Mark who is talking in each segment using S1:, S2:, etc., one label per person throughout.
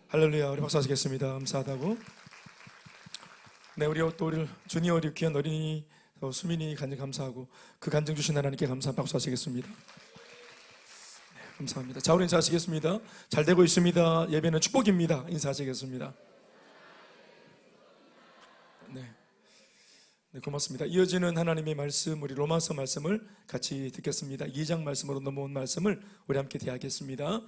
S1: 할렐루야. 우리 박수 하시겠습니다. 감사하다고. 네, 우리 주니어 우리 귀한 어린이 수민이 간증 감사하고 그 간증 주신 하나님께 감사 박수 하시겠습니다. 네, 감사합니다. 자, 우리 인사하시겠습니다. 잘 되고 있습니다. 예배는 축복입니다. 인사하시겠습니다. 네, 고맙습니다. 이어지는 하나님의 말씀, 우리 로마서 말씀을 같이 듣겠습니다. 2장 말씀으로 넘어온 말씀을 우리 함께 대하겠습니다.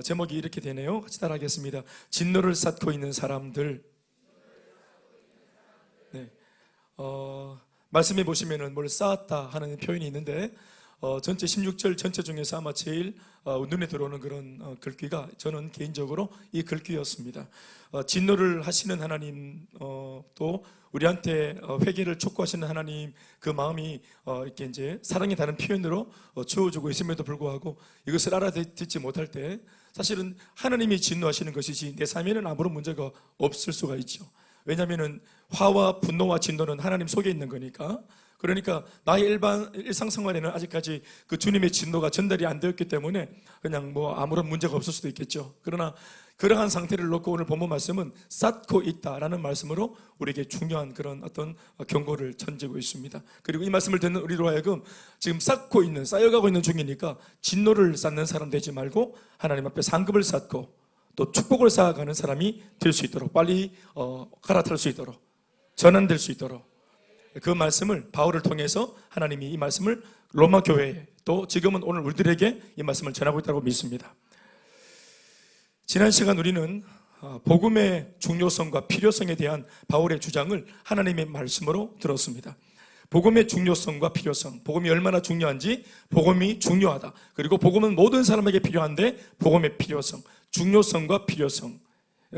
S1: 제목이 이렇게 되네요. 같이 따라하겠습니다. 진노를 쌓고 있는 사람들. 네, 말씀해 보시면은 뭘 쌓았다 하는 표현이 있는데 전체 16절 전체 중에서 아마 제일 눈에 들어오는 그런 글귀가 저는 개인적으로 이 글귀였습니다. 진노를 하시는 하나님, 또 우리한테 회개를 촉구하시는 하나님, 그 마음이 이렇게 이제 사랑의 다른 표현으로 주어지고 있음에도 불구하고 이것을 알아듣지 못할 때 사실은 하나님이 진노하시는 것이지 내 삶에는 아무런 문제가 없을 수가 있죠. 왜냐하면 화와 분노와 진노는 하나님 속에 있는 거니까. 그러니까 나의 일상생활에는 아직까지 그 주님의 진노가 전달이 안 되었기 때문에 그냥 뭐 아무런 문제가 없을 수도 있겠죠. 그러나 그러한 상태를 놓고 오늘 본문 말씀은 쌓고 있다라는 말씀으로 우리에게 중요한 그런 어떤 경고를 던지고 있습니다. 그리고 이 말씀을 듣는 우리로 하여금 지금 쌓여가고 있는 중이니까 진노를 쌓는 사람 되지 말고 하나님 앞에 상급을 쌓고 또 축복을 쌓아가는 사람이 될 수 있도록, 빨리 갈아탈 수 있도록, 전환될 수 있도록, 그 말씀을 바울을 통해서 하나님이 이 말씀을 로마 교회에, 또 지금은 오늘 우리들에게 이 말씀을 전하고 있다고 믿습니다. 지난 시간 우리는 복음의 중요성과 필요성에 대한 바울의 주장을 하나님의 말씀으로 들었습니다. 복음의 중요성과 필요성, 복음이 얼마나 중요한지, 복음이 중요하다. 그리고 복음은 모든 사람에게 필요한데 복음의 필요성, 중요성과 필요성,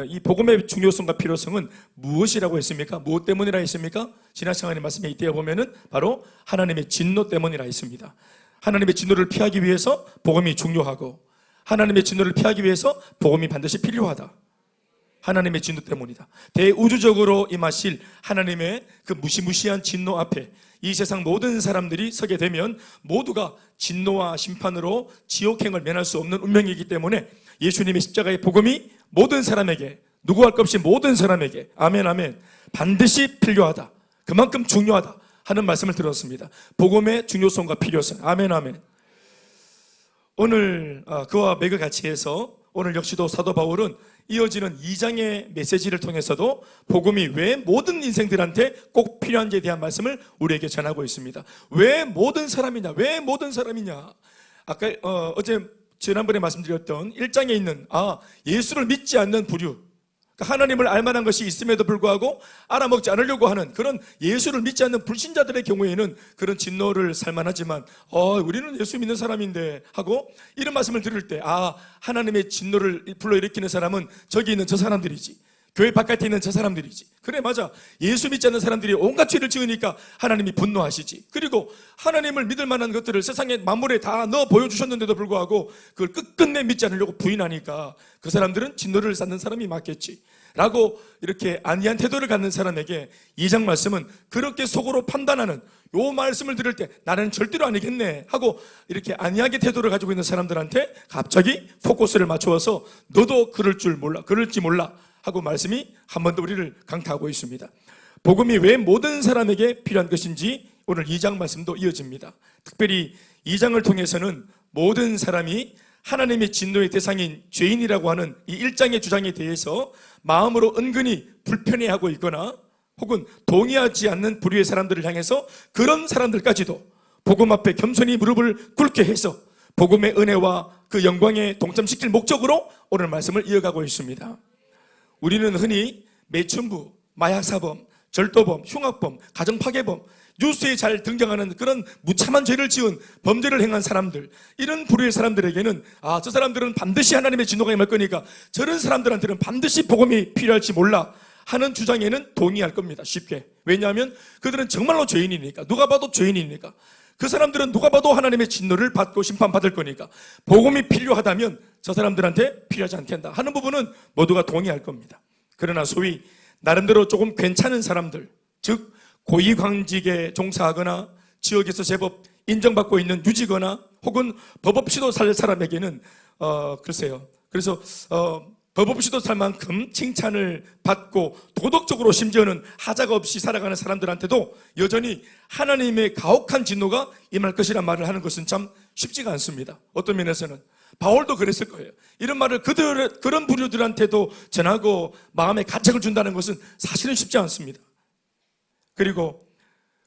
S1: 이 복음의 중요성과 필요성은 무엇이라고 했습니까? 무엇 때문이라 했습니까? 지난 시간의 말씀에 이때 보면은 바로 하나님의 진노 때문이라 했습니다. 하나님의 진노를 피하기 위해서 복음이 중요하고, 하나님의 진노를 피하기 위해서 복음이 반드시 필요하다. 하나님의 진노 때문이다. 대우주적으로 임하실 하나님의 그 무시무시한 진노 앞에 이 세상 모든 사람들이 서게 되면 모두가 진노와 심판으로 지옥행을 면할 수 없는 운명이기 때문에 예수님의 십자가의 복음이 모든 사람에게, 누구 할 것 없이 모든 사람에게, 아멘 아멘, 반드시 필요하다, 그만큼 중요하다 하는 말씀을 들었습니다. 복음의 중요성과 필요성, 아멘 아멘. 오늘 그와 맥을 같이 해서 오늘 역시도 사도 바울은 이어지는 2장의 메시지를 통해서도 복음이 왜 모든 인생들한테 꼭 필요한지에 대한 말씀을 우리에게 전하고 있습니다. 왜 모든 사람이냐? 왜 모든 사람이냐? 아까 지난번에 말씀드렸던 1장에 있는 예수를 믿지 않는 부류, 그러니까 하나님을 알만한 것이 있음에도 불구하고 알아먹지 않으려고 하는 그런 예수를 믿지 않는 불신자들의 경우에는 그런 진노를 살만하지만 우리는 예수 믿는 사람인데 하고 이런 말씀을 들을 때 하나님의 진노를 불러일으키는 사람은 저기 있는 저 사람들이지, 교회 바깥에 있는 저 사람들이지. 그래, 맞아. 예수 믿지 않는 사람들이 온갖 죄를 지으니까 하나님이 분노하시지. 그리고 하나님을 믿을 만한 것들을 세상의 만물에 다 넣어 보여주셨는데도 불구하고 그걸 끝끝내 믿지 않으려고 부인하니까 그 사람들은 진노를 쌓는 사람이 맞겠지 라고 이렇게 안이한 태도를 갖는 사람에게 2장 말씀은 그렇게 속으로 판단하는, 요 말씀을 들을 때 나는 절대로 아니겠네 하고 이렇게 안이하게 태도를 가지고 있는 사람들한테 갑자기 포커스를 맞추어서 너도 그럴지 몰라 하고 말씀이 한 번 더 우리를 강타하고 있습니다. 복음이 왜 모든 사람에게 필요한 것인지 오늘 2장 말씀도 이어집니다. 특별히 2장을 통해서는 모든 사람이 하나님의 진노의 대상인 죄인이라고 하는 이 1장의 주장에 대해서 마음으로 은근히 불편해하고 있거나 혹은 동의하지 않는 부류의 사람들을 향해서 그런 사람들까지도 복음 앞에 겸손히 무릎을 꿇게 해서 복음의 은혜와 그 영광에 동참시킬 목적으로 오늘 말씀을 이어가고 있습니다. 우리는 흔히 매춘부, 마약사범, 절도범, 흉악범, 가정파괴범, 뉴스에 잘 등장하는 그런 무참한 죄를 지은 범죄를 행한 사람들, 이런 부류의 사람들에게는 저 사람들은 반드시 하나님의 진노가 임할 거니까 저런 사람들한테는 반드시 복음이 필요할지 몰라 하는 주장에는 동의할 겁니다. 쉽게. 왜냐하면 그들은 정말로 죄인이니까, 누가 봐도 죄인이니까, 그 사람들은 누가 봐도 하나님의 진노를 받고 심판받을 거니까 복음이 필요하다면 저 사람들한테 필요하지 않겠다 하는 부분은 모두가 동의할 겁니다. 그러나 소위 나름대로 조금 괜찮은 사람들, 즉 고위관직에 종사하거나 지역에서 제법 인정받고 있는 유지거나 혹은 법 없이도 살 사람에게는 글쎄요. 그래서 법 없이도 살 만큼 칭찬을 받고 도덕적으로 심지어는 하자가 없이 살아가는 사람들한테도 여전히 하나님의 가혹한 진노가 임할 것이란 말을 하는 것은 참 쉽지가 않습니다. 어떤 면에서는 바울도 그랬을 거예요. 이런 말을 그런 부류들한테도 전하고 마음에 가책을 준다는 것은 사실은 쉽지 않습니다. 그리고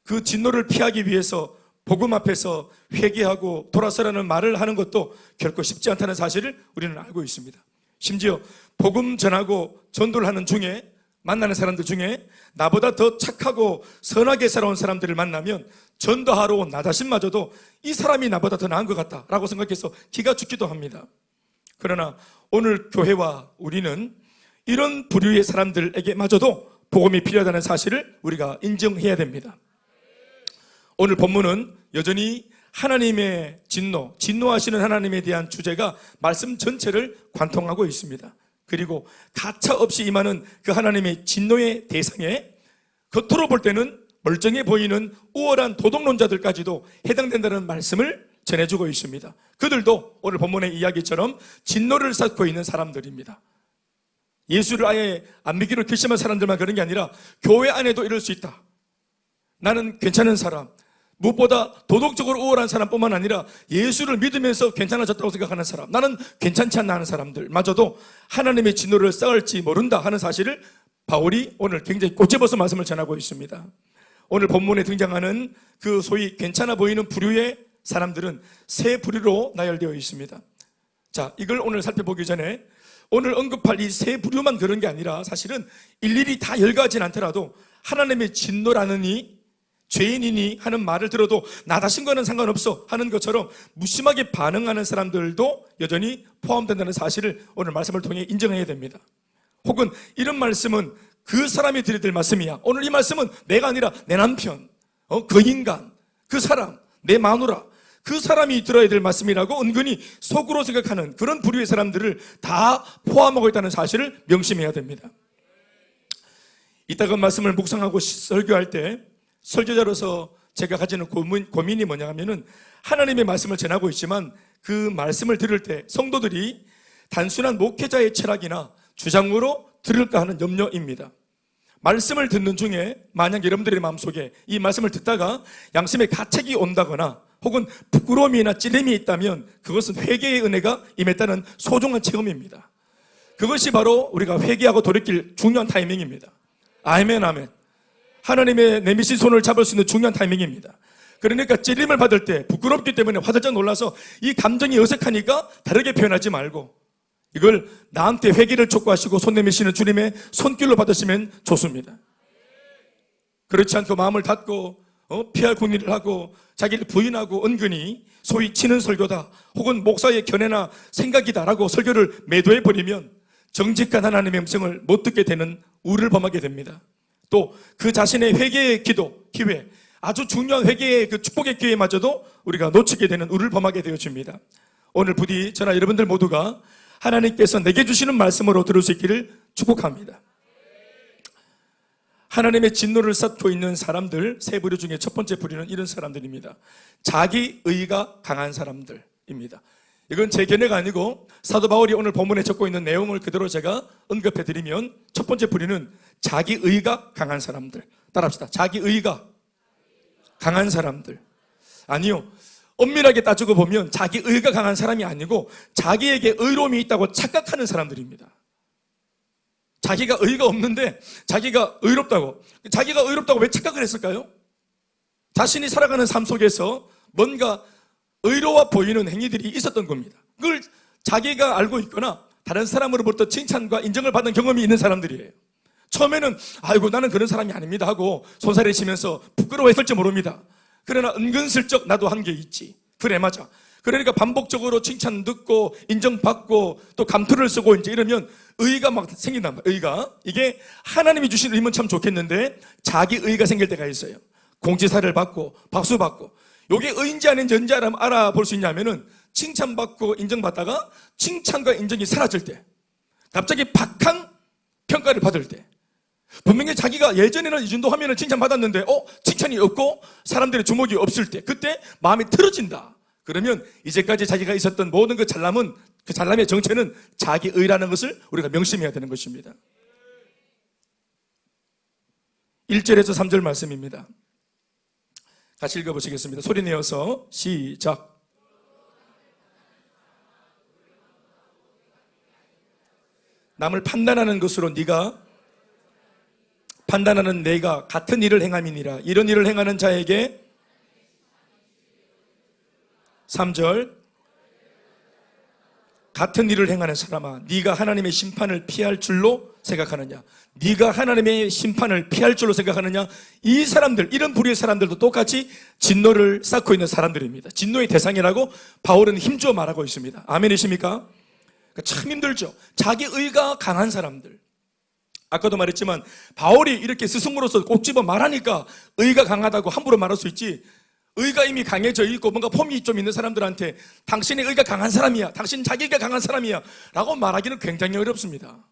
S1: 그 진노를 피하기 위해서 복음 앞에서 회개하고 돌아서라는 말을 하는 것도 결코 쉽지 않다는 사실을 우리는 알고 있습니다. 심지어 복음 전하고 전도를 하는 중에 만나는 사람들 중에 나보다 더 착하고 선하게 살아온 사람들을 만나면 전도하러 온 나 자신마저도 이 사람이 나보다 더 나은 것 같다라고 생각해서 기가 죽기도 합니다. 그러나 오늘 교회와 우리는 이런 부류의 사람들에게 마저도 복음이 필요하다는 사실을 우리가 인정해야 됩니다. 오늘 본문은 여전히 하나님의 진노하시는 하나님에 대한 주제가 말씀 전체를 관통하고 있습니다. 그리고 가차없이 임하는 그 하나님의 진노의 대상에 겉으로 볼 때는 멀쩡해 보이는 우월한 도덕론자들까지도 해당된다는 말씀을 전해주고 있습니다. 그들도 오늘 본문의 이야기처럼 진노를 쌓고 있는 사람들입니다. 예수를 아예 안 믿기로 결심한 사람들만 그런 게 아니라 교회 안에도 이럴 수 있다. 나는 괜찮은 사람, 무엇보다 도덕적으로 우월한 사람뿐만 아니라 예수를 믿으면서 괜찮아졌다고 생각하는 사람, 나는 괜찮지 않나 하는 사람들마저도 하나님의 진노를 쌓을지 모른다 하는 사실을 바울이 오늘 굉장히 꼬집어서 말씀을 전하고 있습니다. 오늘 본문에 등장하는 그 소위 괜찮아 보이는 부류의 사람들은 세 부류로 나열되어 있습니다. 자, 이걸 오늘 살펴보기 전에 오늘 언급할 이 세 부류만 그런 게 아니라 사실은 일일이 다 열거하진 않더라도 하나님의 진노라는 이 죄인이니 하는 말을 들어도 나 자신과는 상관없어 하는 것처럼 무심하게 반응하는 사람들도 여전히 포함된다는 사실을 오늘 말씀을 통해 인정해야 됩니다. 혹은 이런 말씀은 그 사람이 드려야 될 말씀이야. 오늘 이 말씀은 내가 아니라 내 남편, 그 인간, 그 사람, 내 마누라, 그 사람이 들어야 될 말씀이라고 은근히 속으로 생각하는 그런 부류의 사람들을 다 포함하고 있다는 사실을 명심해야 됩니다. 이따가 말씀을 묵상하고 설교할 때 설교자로서 제가 가지는 고민이 뭐냐 하면은 하나님의 말씀을 전하고 있지만 그 말씀을 들을 때 성도들이 단순한 목회자의 철학이나 주장으로 들을까 하는 염려입니다. 말씀을 듣는 중에 만약 여러분들의 마음속에 이 말씀을 듣다가 양심의 가책이 온다거나 혹은 부끄러움이나 찔림이 있다면 그것은 회개의 은혜가 임했다는 소중한 체험입니다. 그것이 바로 우리가 회개하고 돌이킬 중요한 타이밍입니다. 아멘, 아멘. 하나님의 내미신 손을 잡을 수 있는 중요한 타이밍입니다. 그러니까 찔림을 받을 때 부끄럽기 때문에 화들짝 놀라서 이 감정이 어색하니까 다르게 표현하지 말고 이걸 나한테 회개를 촉구하시고 손 내미시는 주님의 손길로 받으시면 좋습니다. 그렇지 않고 마음을 닫고 피할 궁리를 하고 자기를 부인하고 은근히 소위 치는 설교다 혹은 목사의 견해나 생각이다라고 설교를 매도해버리면 정직한 하나님의 음성을 못 듣게 되는 우를 범하게 됩니다. 또 그 자신의 회개의 기회, 아주 중요한 회개의 그 축복의 기회마저도 우리가 놓치게 되는 우를 범하게 되어집니다. 오늘 부디 저나 여러분들 모두가 하나님께서 내게 주시는 말씀으로 들을 수 있기를 축복합니다. 하나님의 진노를 쌓고 있는 사람들 세 부류 중에 첫 번째 부류는 이런 사람들입니다. 자기의가 강한 사람들입니다. 이건 제 견해가 아니고 사도 바울이 오늘 본문에 적고 있는 내용을 그대로 제가 언급해 드리면 첫 번째 부류는 자기의가 강한 사람들. 따라합시다. 자기의가 강한 사람들. 아니요, 엄밀하게 따지고 보면 자기의가 강한 사람이 아니고 자기에게 의로움이 있다고 착각하는 사람들입니다. 자기가 의가 없는데 자기가 의롭다고. 자기가 의롭다고 왜 착각을 했을까요? 자신이 살아가는 삶 속에서 뭔가 의로워 보이는 행위들이 있었던 겁니다. 그걸 자기가 알고 있거나 다른 사람으로부터 칭찬과 인정을 받은 경험이 있는 사람들이에요. 처음에는 아이고 나는 그런 사람이 아닙니다 하고 손살을 치면서 부끄러워했을지 모릅니다. 그러나 은근슬쩍 나도 한 게 있지. 그래 맞아. 그러니까 반복적으로 칭찬 듣고 인정받고 또 감투를 쓰고 이제 이러면 의가 막 생긴단 말이에요. 의가. 이게 하나님이 주신 의면 참 좋겠는데 자기 의가 생길 때가 있어요. 공지사를 받고 박수 받고 이게 의인지 아닌지 언제 알아볼 수 있냐면은 칭찬받고 인정받다가 칭찬과 인정이 사라질 때 갑자기 박한 평가를 받을 때 분명히 자기가 예전에는 이 정도 하면은 칭찬받았는데 칭찬이 없고 사람들의 주목이 없을 때, 그때 마음이 틀어진다. 그러면 이제까지 자기가 있었던 모든 그 잘남은, 그 잘남의 정체는 자기의라는 것을 우리가 명심해야 되는 것입니다. 1절에서 3절 말씀입니다. 같이 읽어보시겠습니다. 소리 내어서 시작. 남을 판단하는 것으로 네가 판단하는 내가 같은 일을 행함이니라. 이런 일을 행하는 자에게 3절 같은 일을 행하는 사람아, 네가 하나님의 심판을 피할 줄로 생각하느냐? 네가 하나님의 심판을 피할 줄로 생각하느냐? 이 사람들, 이런 부류의 사람들도 똑같이 진노를 쌓고 있는 사람들입니다. 진노의 대상이라고 바울은 힘주어 말하고 있습니다. 아멘이십니까? 참 힘들죠. 자기의가 강한 사람들. 아까도 말했지만 바울이 이렇게 스승으로서 꼭 집어 말하니까 의가 강하다고 함부로 말할 수 있지, 의가 이미 강해져 있고 뭔가 폼이 좀 있는 사람들한테 당신의 의가 강한 사람이야, 당신 자기가 강한 사람이야 라고 말하기는 굉장히 어렵습니다.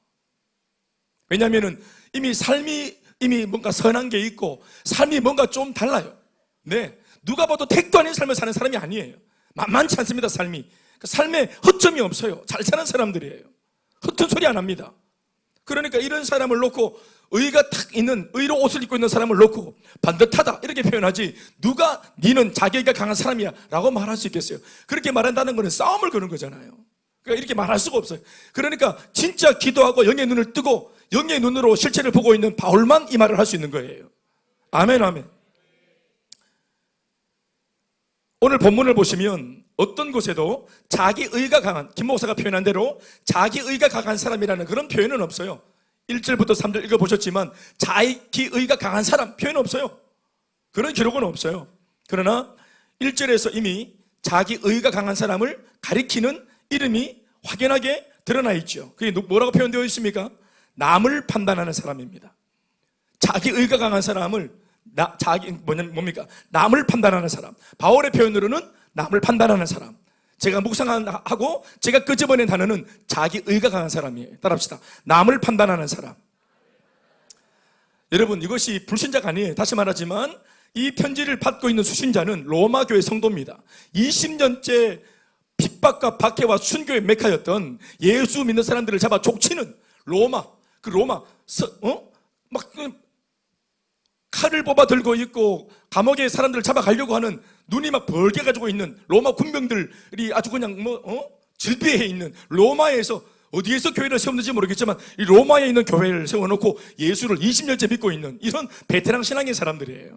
S1: 왜냐하면 이미 삶이 이미 뭔가 선한 게 있고 삶이 뭔가 좀 달라요. 네, 누가 봐도 택도 아닌 삶을 사는 사람이 아니에요. 만만치 않습니다. 삶이, 삶에 허점이 없어요. 잘 사는 사람들이에요. 허튼 소리 안 합니다. 그러니까 이런 사람을 놓고, 의가 탁 있는, 의로 옷을 입고 있는 사람을 놓고 반듯하다 이렇게 표현하지, 누가 니는 자기가 강한 사람이야 라고 말할 수 있겠어요? 그렇게 말한다는 것은 싸움을 거는 거잖아요. 그러니까 이렇게 말할 수가 없어요. 그러니까 진짜 기도하고 영의 눈을 뜨고 영의 눈으로 실체를 보고 있는 바울만 이 말을 할 수 있는 거예요. 아멘, 아멘. 오늘 본문을 보시면 어떤 곳에도 자기의가 강한, 김 목사가 표현한 대로 자기의가 강한 사람이라는 그런 표현은 없어요. 1절부터 3절 읽어보셨지만 자기의가 강한 사람 표현 없어요. 그런 기록은 없어요. 그러나 1절에서 이미 자기의가 강한 사람을 가리키는 이름이 확연하게 드러나 있죠. 그게 뭐라고 표현되어 있습니까? 남을 판단하는 사람입니다. 자기의가 강한 사람을 뭡니까? 남을 판단하는 사람. 바울의 표현으로는 남을 판단하는 사람. 제가 묵상하고 제가 끄집어낸 단어는 자기의가 강한 사람이에요. 따라합시다. 남을 판단하는 사람. 여러분, 이것이 불신자가 아니에요. 다시 말하지만 이 편지를 받고 있는 수신자는 로마 교회 성도입니다. 20년째 핍박과 박해와 순교의 메카였던 예수 믿는 사람들을 잡아 족치는 로마, 칼을 뽑아 들고 있고 감옥에 사람들을 잡아가려고 하는, 눈이 막 벌게 가지고 있는 로마 군병들이 아주 그냥 질비해 있는 로마에서, 어디에서 교회를 세웠는지 모르겠지만 이 로마에 있는 교회를 세워놓고 예수를 20년째 믿고 있는 이런 베테랑 신앙의 사람들이에요.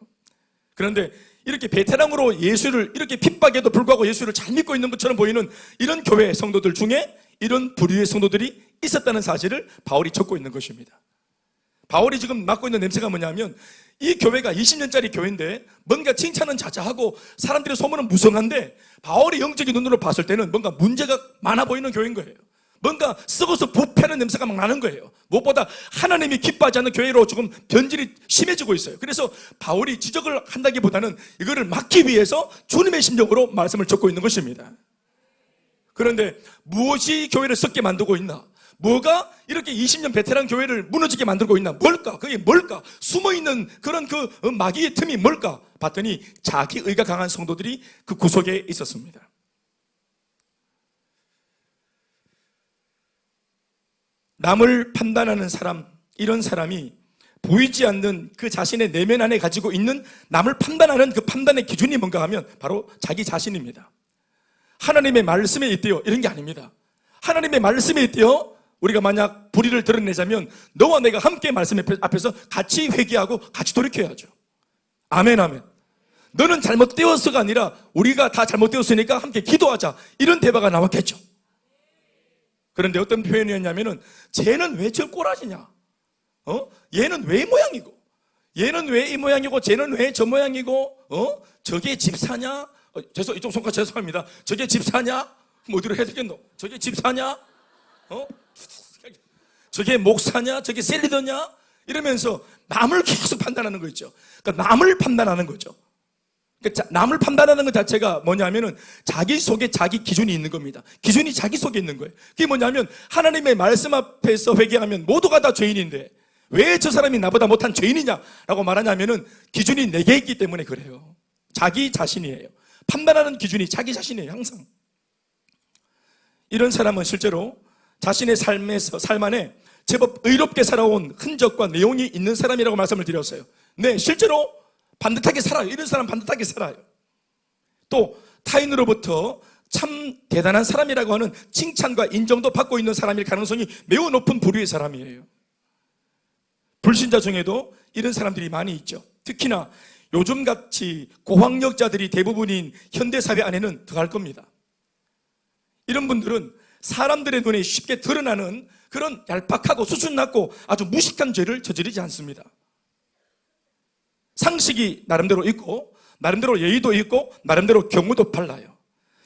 S1: 그런데 이렇게 베테랑으로 예수를, 이렇게 핍박에도 불구하고 예수를 잘 믿고 있는 것처럼 보이는 이런 교회 성도들 중에 이런 부류의 성도들이 있었다는 사실을 바울이 적고 있는 것입니다. 바울이 지금 맡고 있는 냄새가 뭐냐면, 이 교회가 20년짜리 교회인데 뭔가 칭찬은 자자하고 사람들의 소문은 무성한데 바울이 영적인 눈으로 봤을 때는 뭔가 문제가 많아 보이는 교회인 거예요. 뭔가 썩어서 부패하는 냄새가 막 나는 거예요. 무엇보다 하나님이 기뻐하지 않는 교회로 조금 변질이 심해지고 있어요. 그래서 바울이 지적을 한다기보다는 이거를 막기 위해서 주님의 심정으로 말씀을 적고 있는 것입니다. 그런데 무엇이 교회를 썩게 만들고 있나? 뭐가 이렇게 20년 베테랑 교회를 무너지게 만들고 있나? 뭘까? 그게 뭘까? 숨어있는 그런 그 마귀의 틈이 뭘까? 봤더니 자기의가 강한 성도들이 그 구석에 있었습니다. 남을 판단하는 사람, 이런 사람이 보이지 않는 그 자신의 내면 안에 가지고 있는 남을 판단하는 그 판단의 기준이 뭔가 하면 바로 자기 자신입니다. 하나님의 말씀에 있대요, 이런 게 아닙니다. 하나님의 말씀에 있대요. 우리가 만약 불의를 드러내자면 너와 내가 함께 말씀 앞에서 같이 회개하고 같이 돌이켜야죠. 아멘, 아멘. 너는 잘못되었어가 아니라 우리가 다 잘못되었으니까 함께 기도하자, 이런 대화가 나왔겠죠. 그런데 어떤 표현이었냐면은, 쟤는 왜 저 꼬라지냐? 얘는 왜 모양이고, 얘는 왜 이 모양이고, 쟤는 왜 저 모양이고, 저게 집사냐? 이쪽 손가락 죄송합니다. 저게 집사냐? 뭐 어디로 해야 되겠노? 저게 집사냐? 저게 목사냐? 저게 셀리더냐? 이러면서 남을 계속 판단하는 거 있죠. 그러니까 남을 판단하는 거죠. 그러니까 남을 판단하는 것 자체가 뭐냐면은 자기 속에 자기 기준이 있는 겁니다. 기준이 자기 속에 있는 거예요. 그게 뭐냐면 하나님의 말씀 앞에서 회개하면 모두가 다 죄인인데 왜 저 사람이 나보다 못한 죄인이냐라고 말하냐면은 기준이 4개 있기 때문에 그래요. 자기 자신이에요. 판단하는 기준이 자기 자신이에요. 항상. 이런 사람은 실제로 자신의 삶 안에 제법 의롭게 살아온 흔적과 내용이 있는 사람이라고 말씀을 드렸어요. 네, 실제로 반듯하게 살아요. 이런 사람 반듯하게 살아요. 또 타인으로부터 참 대단한 사람이라고 하는 칭찬과 인정도 받고 있는 사람일 가능성이 매우 높은 부류의 사람이에요. 불신자 중에도 이런 사람들이 많이 있죠. 특히나 요즘같이 고학력자들이 대부분인 현대사회 안에는 더할 겁니다. 이런 분들은 사람들의 눈에 쉽게 드러나는 그런 얄팍하고 수준 낮고 아주 무식한 죄를 저지르지 않습니다. 상식이 나름대로 있고 나름대로 예의도 있고 나름대로 경우도 발라요.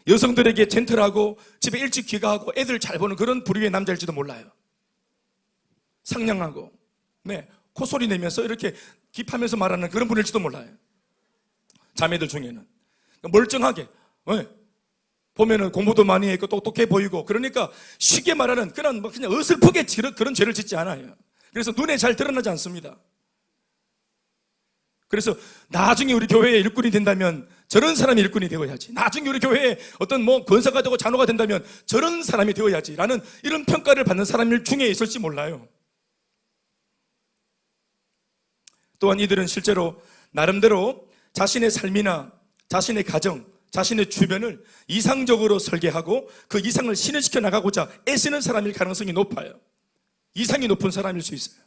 S1: 여성들에게 젠틀하고 집에 일찍 귀가하고 애들 잘 보는 그런 부류의 남자일지도 몰라요. 상냥하고 네, 콧소리 내면서 이렇게 깁하면서 말하는 그런 분일지도 몰라요. 자매들 중에는 멀쩡하게 네, 보면은 공부도 많이 했고 똑똑해 보이고 그러니까 쉽게 말하는 그냥 어설프게 그런 죄를 짓지 않아요. 그래서 눈에 잘 드러나지 않습니다. 그래서 나중에 우리 교회에 일꾼이 된다면 저런 사람이 일꾼이 되어야지. 나중에 우리 교회에 어떤 권사가 되고 장로가 된다면 저런 사람이 되어야지 라는 이런 평가를 받는 사람일 중에 있을지 몰라요. 또한 이들은 실제로 나름대로 자신의 삶이나 자신의 가정, 자신의 주변을 이상적으로 설계하고 그 이상을 실현시켜 나가고자 애쓰는 사람일 가능성이 높아요. 이상이 높은 사람일 수 있어요.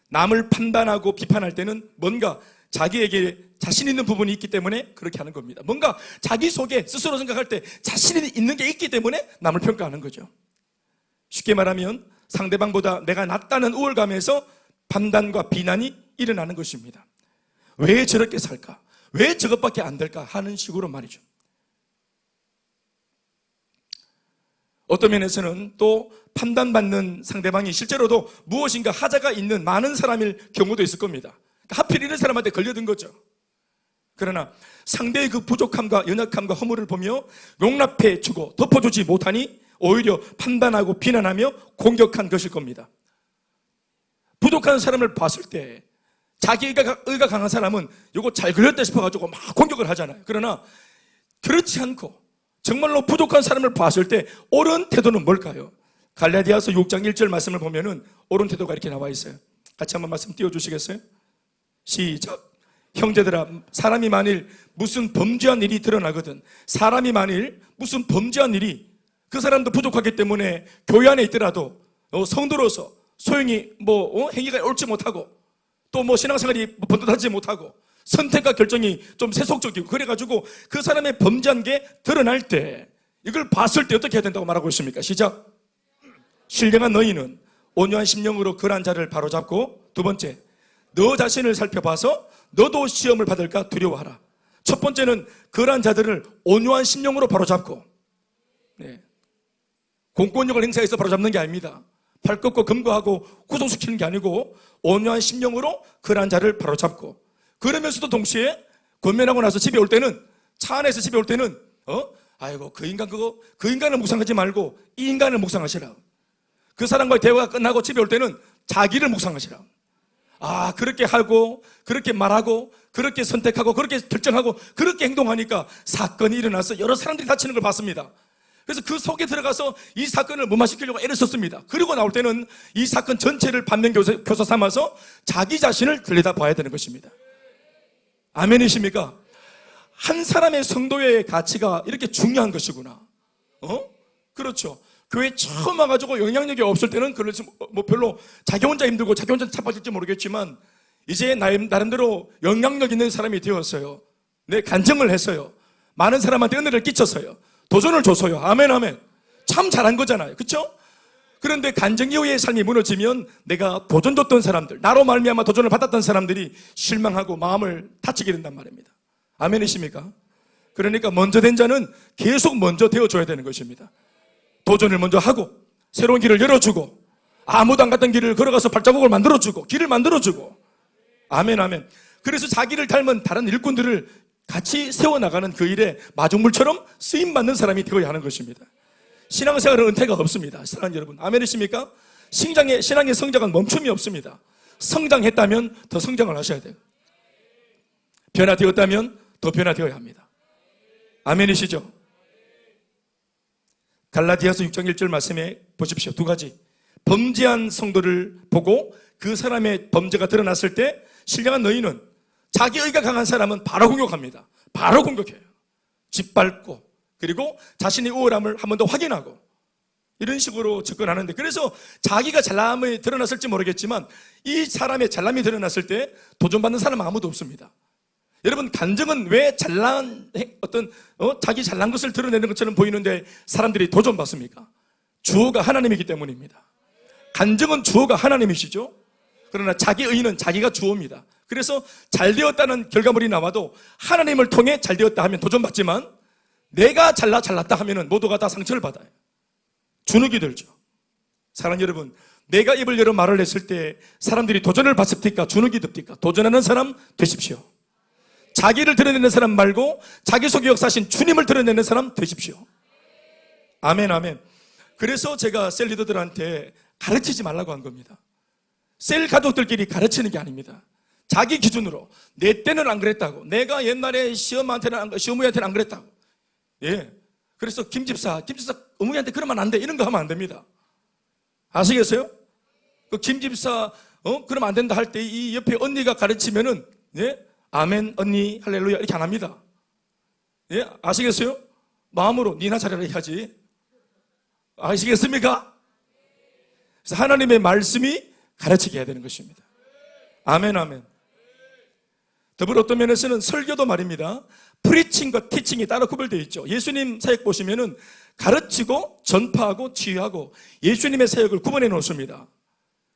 S1: 남을 판단하고 비판할 때는 뭔가 자기에게 자신 있는 부분이 있기 때문에 그렇게 하는 겁니다. 뭔가 자기 속에 스스로 생각할 때 자신이 있는 게 있기 때문에 남을 평가하는 거죠. 쉽게 말하면 상대방보다 내가 낫다는 우월감에서 판단과 비난이 일어나는 것입니다. 왜 저렇게 살까? 왜 저것밖에 안 될까? 하는 식으로 말이죠. 어떤 면에서는 또 판단받는 상대방이 실제로도 무엇인가 하자가 있는 많은 사람일 경우도 있을 겁니다. 하필 이런 사람한테 걸려든 거죠. 그러나 상대의 그 부족함과 연약함과 허물을 보며 용납해 주고 덮어주지 못하니 오히려 판단하고 비난하며 공격한 것일 겁니다. 부족한 사람을 봤을 때 자기 의가 강한 사람은 이거 잘 걸렸다 싶어가지고 막 공격을 하잖아요. 그러나 그렇지 않고 정말로 부족한 사람을 봤을 때 옳은 태도는 뭘까요? 갈라디아서 6장 1절 말씀을 보면은 옳은 태도가 이렇게 나와 있어요. 같이 한번 말씀 띄워주시겠어요? 시작. 형제들아, 사람이 만일 무슨 범죄한 일이 드러나거든, 사람이 만일 무슨 범죄한 일이, 그 사람도 부족하기 때문에 교회 안에 있더라도 성도로서 소용이 행위가 옳지 못하고 또 신앙생활이 번듯하지 못하고 선택과 결정이 좀 세속적이고 그래가지고 그 사람의 범죄한 게 드러날 때 이걸 봤을 때 어떻게 해야 된다고 말하고 있습니까? 시작. 신령한 너희는 온유한 심령으로 그러한 자를 바로잡고, 두 번째, 너 자신을 살펴봐서 너도 시험을 받을까 두려워하라. 첫 번째는 그러한 자들을 온유한 심령으로 바로잡고, 공권력을 행사해서 바로잡는 게 아닙니다. 팔 꺾고 금고하고 구속시키는 게 아니고 온유한 심령으로 그러한 자를 바로잡고, 그러면서도 동시에 권면하고 나서 집에 올 때는, 차 안에서 집에 올 때는 아이고 그 인간을 묵상하지 말고 이 인간을 묵상하시라. 그 사람과의 대화가 끝나고 집에 올 때는 자기를 묵상하시라. 그렇게 하고 그렇게 말하고 그렇게 선택하고 그렇게 결정하고 그렇게 행동하니까 사건이 일어나서 여러 사람들이 다치는 걸 봤습니다. 그래서 그 속에 들어가서 이 사건을 무마시키려고 애를 썼습니다. 그리고 나올 때는 이 사건 전체를 반면교사 삼아서 자기 자신을 들여다봐야 되는 것입니다. 아멘이십니까? 한 사람의 성도의 가치가 이렇게 중요한 것이구나. 그렇죠. 교회 처음 와가지고 영향력이 없을 때는 별로 자기 혼자 힘들고 자기 혼자 차빠질지 모르겠지만 이제 나름대로 영향력 있는 사람이 되었어요. 간증을 했어요. 많은 사람한테 은혜를 끼쳤어요. 도전을 줬어요. 아멘 아멘. 참 잘한 거잖아요. 그렇죠? 그런데 간증 이후의 삶이 무너지면 내가 도전 줬던 사람들, 나로 말미암아 도전을 받았던 사람들이 실망하고 마음을 다치게 된단 말입니다. 아멘이십니까? 그러니까 먼저 된 자는 계속 먼저 되어줘야 되는 것입니다. 도전을 먼저 하고 새로운 길을 열어주고 아무도 안 갔던 길을 걸어가서 발자국을 만들어주고 길을 만들어주고, 아멘 아멘. 그래서 자기를 닮은 다른 일꾼들을 같이 세워나가는 그 일에 마중물처럼 쓰임받는 사람이 되어야 하는 것입니다. 신앙생활은 은퇴가 없습니다. 사랑하는 여러분, 아멘이십니까? 신앙의 성장은 멈춤이 없습니다. 성장했다면 더 성장을 하셔야 돼요. 변화되었다면 더 변화되어야 합니다. 아멘이시죠? 갈라디아서 6장 1절 말씀에 보십시오. 두 가지. 범죄한 성도를 보고 그 사람의 범죄가 드러났을 때 신령한 너희는, 자기 의가 강한 사람은 바로 공격합니다. 바로 공격해요. 짓밟고, 그리고 자신의 우월함을 한 번 더 확인하고, 이런 식으로 접근하는데, 그래서 자기가 잘남이 드러났을지 모르겠지만 이 사람의 잘남이 드러났을 때 도전받는 사람은 아무도 없습니다. 여러분, 간증은 왜 잘난 자기 잘난 것을 드러내는 것처럼 보이는데 사람들이 도전받습니까? 주어가 하나님이기 때문입니다. 간증은 주어가 하나님이시죠. 그러나 자기 의는 자기가 주어입니다. 그래서 잘되었다는 결과물이 나와도 하나님을 통해 잘되었다 하면 도전받지만, 내가 잘났다 하면 모두가 다 상처를 받아요. 주눅이 들죠. 사랑하는 여러분, 내가 입을 열어 말을 했을 때 사람들이 도전을 받습니까? 주눅이 듭니까? 도전하는 사람 되십시오. 자기를 드러내는 사람 말고 자기 속에 역사하신 주님을 드러내는 사람 되십시오. 아멘, 아멘. 그래서 제가 셀 리더들한테 가르치지 말라고 한 겁니다. 셀 가족들끼리 가르치는 게 아닙니다. 자기 기준으로, 내 때는 안 그랬다고, 내가 옛날에 시어머니한테는 안 그랬다고. 예. 그래서 김집사 어머니한테 그러면 안 돼, 이런 거 하면 안 됩니다. 아시겠어요? 그 김집사 그러면 안 된다 할 때 이 옆에 언니가 가르치면은, 예? 아멘, 언니, 할렐루야 이렇게 안 합니다. 예? 아시겠어요? 마음으로 니나 잘해라 해야지. 아시겠습니까? 그래서 하나님의 말씀이 가르치게 해야 되는 것입니다. 아멘, 아멘. 더불어 어떤 면에서는 설교도 말입니다. 프리칭과 티칭이 따로 구별되어 있죠. 예수님 사역 보시면은 가르치고 전파하고 치유하고 예수님의 사역을 구분해 놓습니다.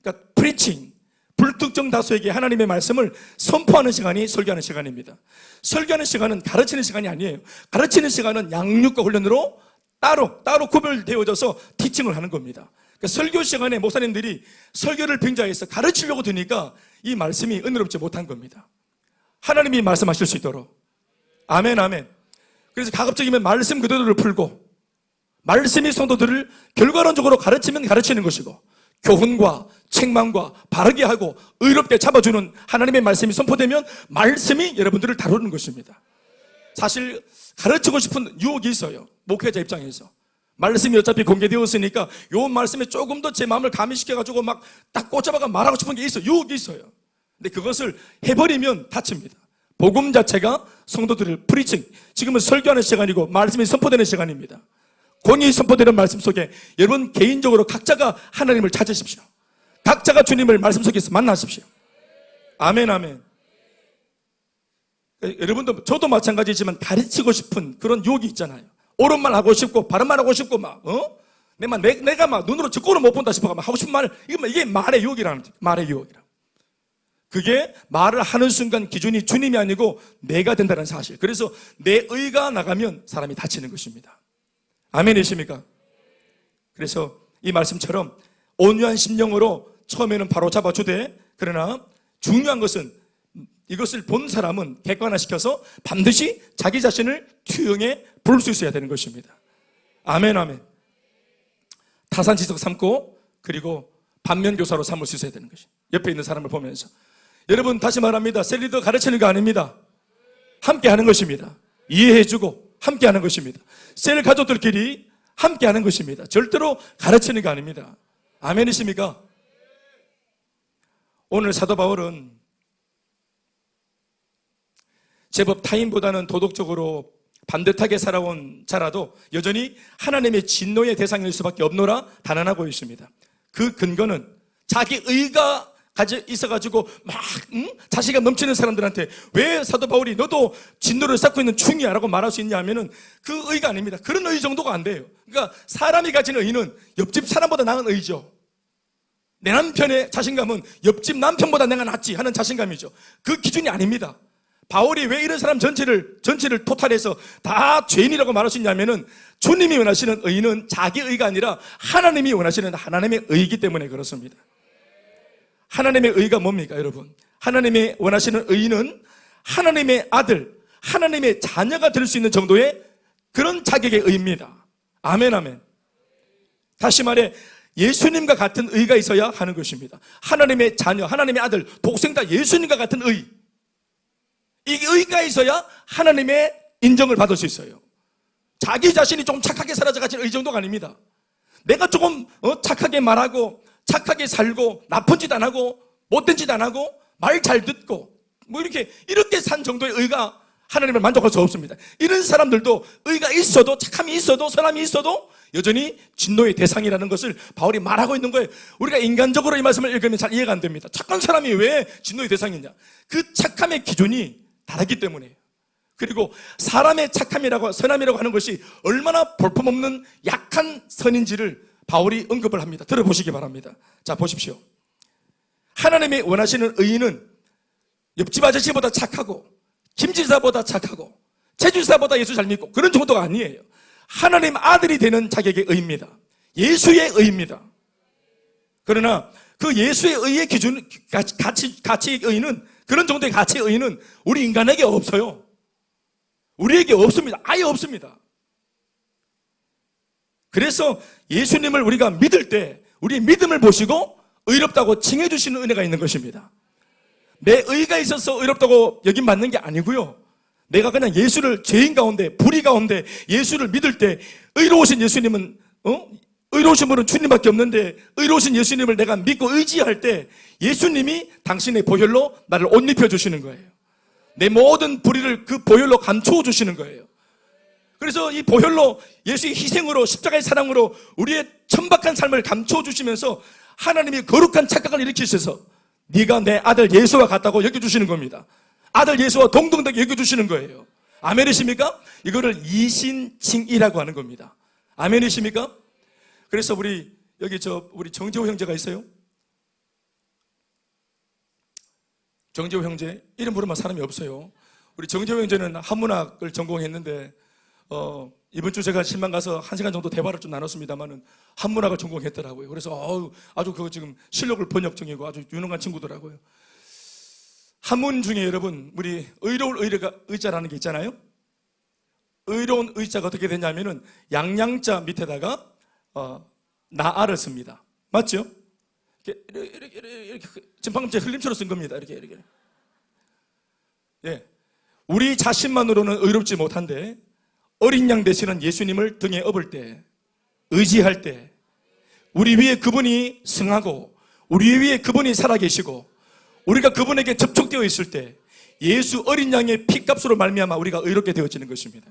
S1: 그러니까 프리칭, 불특정 다수에게 하나님의 말씀을 선포하는 시간이 설교하는 시간입니다. 설교하는 시간은 가르치는 시간이 아니에요. 가르치는 시간은 양육과 훈련으로 따로 구별되어져서 티칭을 하는 겁니다. 그러니까 설교 시간에 목사님들이 설교를 빙자해서 가르치려고 드니까 이 말씀이 은혜롭지 못한 겁니다. 하나님이 말씀하실 수 있도록. 아멘, 아멘. 그래서 가급적이면 말씀 그대로를 풀고, 말씀이 성도들을 결과론적으로 가르치면 가르치는 것이고, 교훈과 책망과 바르게 하고 의롭게 잡아주는 하나님의 말씀이 선포되면 말씀이 여러분들을 다루는 것입니다. 사실 가르치고 싶은 유혹이 있어요. 목회자 입장에서. 말씀이 어차피 공개되었으니까 요 말씀에 조금 더 제 마음을 가미시켜가지고 막 딱 꽂아박아 말하고 싶은 게 있어요. 유혹이 있어요. 근데 그것을 해버리면 다칩니다. 복음 자체가 성도들을 프리칭, 지금은 설교하는 시간이고 말씀이 선포되는 시간입니다. 공이 선포되는 말씀 속에 여러분 개인적으로 각자가 하나님을 찾으십시오. 각자가 주님을 말씀 속에서 만나십시오. 아멘, 아멘. 여러분도, 저도 마찬가지지만 가르치고 싶은 그런 유혹이 있잖아요. 옳은 말 하고 싶고 바른 말 하고 싶고 내가 막 눈으로 적고는 못 본다 싶어 하고 싶은 말, 이게 말의 유혹이라는 거죠. 말의 유혹이라. 그게 말을 하는 순간 기준이 주님이 아니고 내가 된다는 사실. 그래서 내 의가 나가면 사람이 다치는 것입니다. 아멘이십니까? 그래서 이 말씀처럼 온유한 심령으로 처음에는 바로 잡아주되, 그러나 중요한 것은 이것을 본 사람은 객관화시켜서 반드시 자기 자신을 투영해 볼 수 있어야 되는 것입니다. 아멘, 아멘. 타산지석 삼고, 그리고 반면교사로 삼을 수 있어야 되는 것이. 옆에 있는 사람을 보면서. 여러분, 다시 말합니다. 셀리더 가르치는 거 아닙니다. 함께 하는 것입니다. 이해해주고 함께 하는 것입니다. 셀 가족들끼리 함께 하는 것입니다. 절대로 가르치는 게 아닙니다. 아멘이십니까? 오늘 사도 바울은 제법 타인보다는 도덕적으로 반듯하게 살아온 자라도 여전히 하나님의 진노의 대상일 수밖에 없노라 단언하고 있습니다. 그 근거는 자기 의가 있어가지고 막 자신감 넘치는 사람들한테 왜 사도 바울이 너도 진노를 쌓고 있는 중이야 라고 말할 수 있냐 하면은 그 의가 아닙니다. 그런 의 정도가 안 돼요. 그러니까 사람이 가진 의는 옆집 사람보다 나은 의죠. 내 남편의 자신감은 옆집 남편보다 내가 낫지 하는 자신감이죠. 그 기준이 아닙니다. 바울이 왜 이런 사람 전체를 토탈해서 다 죄인이라고 말할 수 있냐면은 주님이 원하시는 의는 자기 의가 아니라 하나님이 원하시는 하나님의 의이기 때문에 그렇습니다. 하나님의 의가 뭡니까, 여러분? 하나님이 원하시는 의는 하나님의 아들, 하나님의 자녀가 될 수 있는 정도의 그런 자격의 의입니다. 아멘, 아멘. 다시 말해, 예수님과 같은 의가 있어야 하는 것입니다. 하나님의 자녀, 하나님의 아들, 독생자 예수님과 같은 의. 이 의가 있어야 하나님의 인정을 받을 수 있어요. 자기 자신이 조금 착하게 살아서 가진 의 정도가 아닙니다. 내가 조금 착하게 말하고 착하게 살고 나쁜 짓 안 하고 못된 짓 안 하고 말 잘 듣고 뭐 이렇게 산 정도의 의가 하나님을 만족할 수 없습니다. 이런 사람들도 의가 있어도 착함이 있어도 선함이 있어도 여전히 진노의 대상이라는 것을 바울이 말하고 있는 거예요. 우리가 인간적으로 이 말씀을 읽으면 잘 이해가 안 됩니다. 착한 사람이 왜 진노의 대상이냐? 그 착함의 기준이 다르기 때문이에요. 그리고 사람의 착함이라고 선함이라고 하는 것이 얼마나 볼품없는 약한 선인지를 바울이 언급을 합니다. 들어보시기 바랍니다. 자, 보십시오. 하나님이 원하시는 의인은 옆집 아저씨보다 착하고 김지사보다 착하고 최주사보다 예수 잘 믿고 그런 정도가 아니에요. 하나님 아들이 되는 자격의 의입니다. 예수의 의입니다. 그러나 그 예수의 의의 기준, 가치의 의는, 그런 정도의 가치의 의는 우리 인간에게 없어요. 우리에게 없습니다. 아예 없습니다. 그래서 예수님을 우리가 믿을 때 우리 믿음을 보시고 의롭다고 칭해 주시는 은혜가 있는 것입니다. 내 의가 있어서 의롭다고 여김 받는 게 아니고요. 내가 그냥 예수를 죄인 가운데 불의 가운데 예수를 믿을 때 의로우신 예수님은 의로우신 분은 주님밖에 없는데 의로우신 예수님을 내가 믿고 의지할 때 예수님이 당신의 보혈로 나를 옷 입혀 주시는 거예요. 내 모든 불의를 그 보혈로 감추어 주시는 거예요. 그래서 이 보혈로 예수의 희생으로 십자가의 사랑으로 우리의 천박한 삶을 감추어 주시면서 하나님이 거룩한 착각을 일으키셔서 네가 내 아들 예수와 같다고 여겨주시는 겁니다. 아들 예수와 동등하게 여겨주시는 거예요. 아멘이십니까? 이거를 이신칭이라고 하는 겁니다. 아멘이십니까? 그래서 우리 여기 우리 정재호 형제가 있어요. 정재호 형제 이름 부르면 사람이 없어요. 우리 정재호 형제는 한문학을 전공했는데 이번 주 제가 신방 가서 1시간 정도 대화를 좀 나눴습니다만은 한문학을 전공했더라고요. 그래서 아주 그거 지금 실력을 번역 중이고 아주 유능한 친구더라고요. 한문 중에 여러분 우리 의로운 의자라는 게 있잖아요. 의로운 의자가 어떻게 되냐면은 양양자 밑에다가 나아를 씁니다. 맞죠? 이렇게 지금 방금 제 흘림처럼 쓴 겁니다. 이렇게. 예, 우리 자신만으로는 의롭지 못한데 어린 양 되시는 예수님을 등에 업을 때, 의지할 때, 우리 위에 그분이 승하고 우리 위에 그분이 살아계시고 우리가 그분에게 접촉되어 있을 때 예수 어린 양의 피값으로 말미암아 우리가 의롭게 되어지는 것입니다.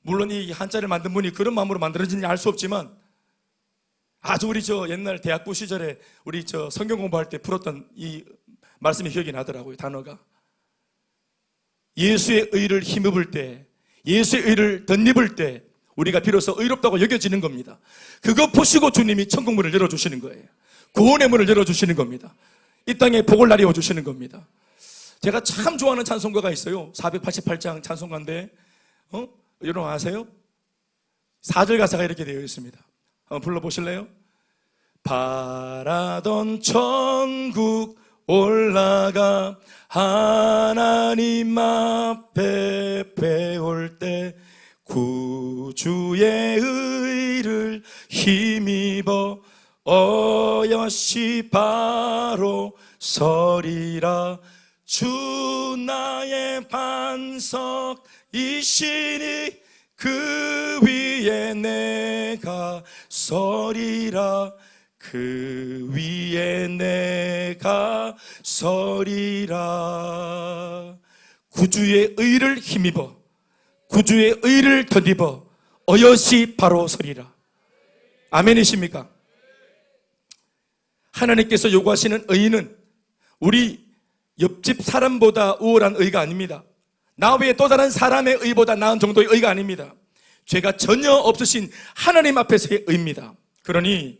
S1: 물론 이 한자를 만든 분이 그런 마음으로 만들어진지 알 수 없지만 아주 우리 옛날 대학부 시절에 우리 성경 공부할 때 풀었던 이 말씀이 기억이 나더라고요. 단어가 예수의 의를 힘입을 때, 예수의 의를 덧입을 때 우리가 비로소 의롭다고 여겨지는 겁니다. 그거 보시고 주님이 천국 문을 열어주시는 거예요. 구원의 문을 열어주시는 겁니다. 이 땅에 복을 나리워 주시는 겁니다. 제가 참 좋아하는 찬송가가 있어요. 488장 찬송가인데 여러분 아세요? 4절 가사가 이렇게 되어 있습니다. 한번 불러보실래요? 바라던 천국 올라가 하나님 앞에 배울 때 구주의 의를 힘입어 어여시 바로 서리라. 주 나의 반석이시니 그 위에 내가 서리라. 그 위에 내가 서리라. 구주의 의를 힘입어 구주의 의를 덧입어 어여시 바로 서리라. 아멘이십니까? 하나님께서 요구하시는 의는 우리 옆집 사람보다 우월한 의가 아닙니다. 나 외에 또 다른 사람의 의보다 나은 정도의 의가 아닙니다. 죄가 전혀 없으신 하나님 앞에서의 의입니다. 그러니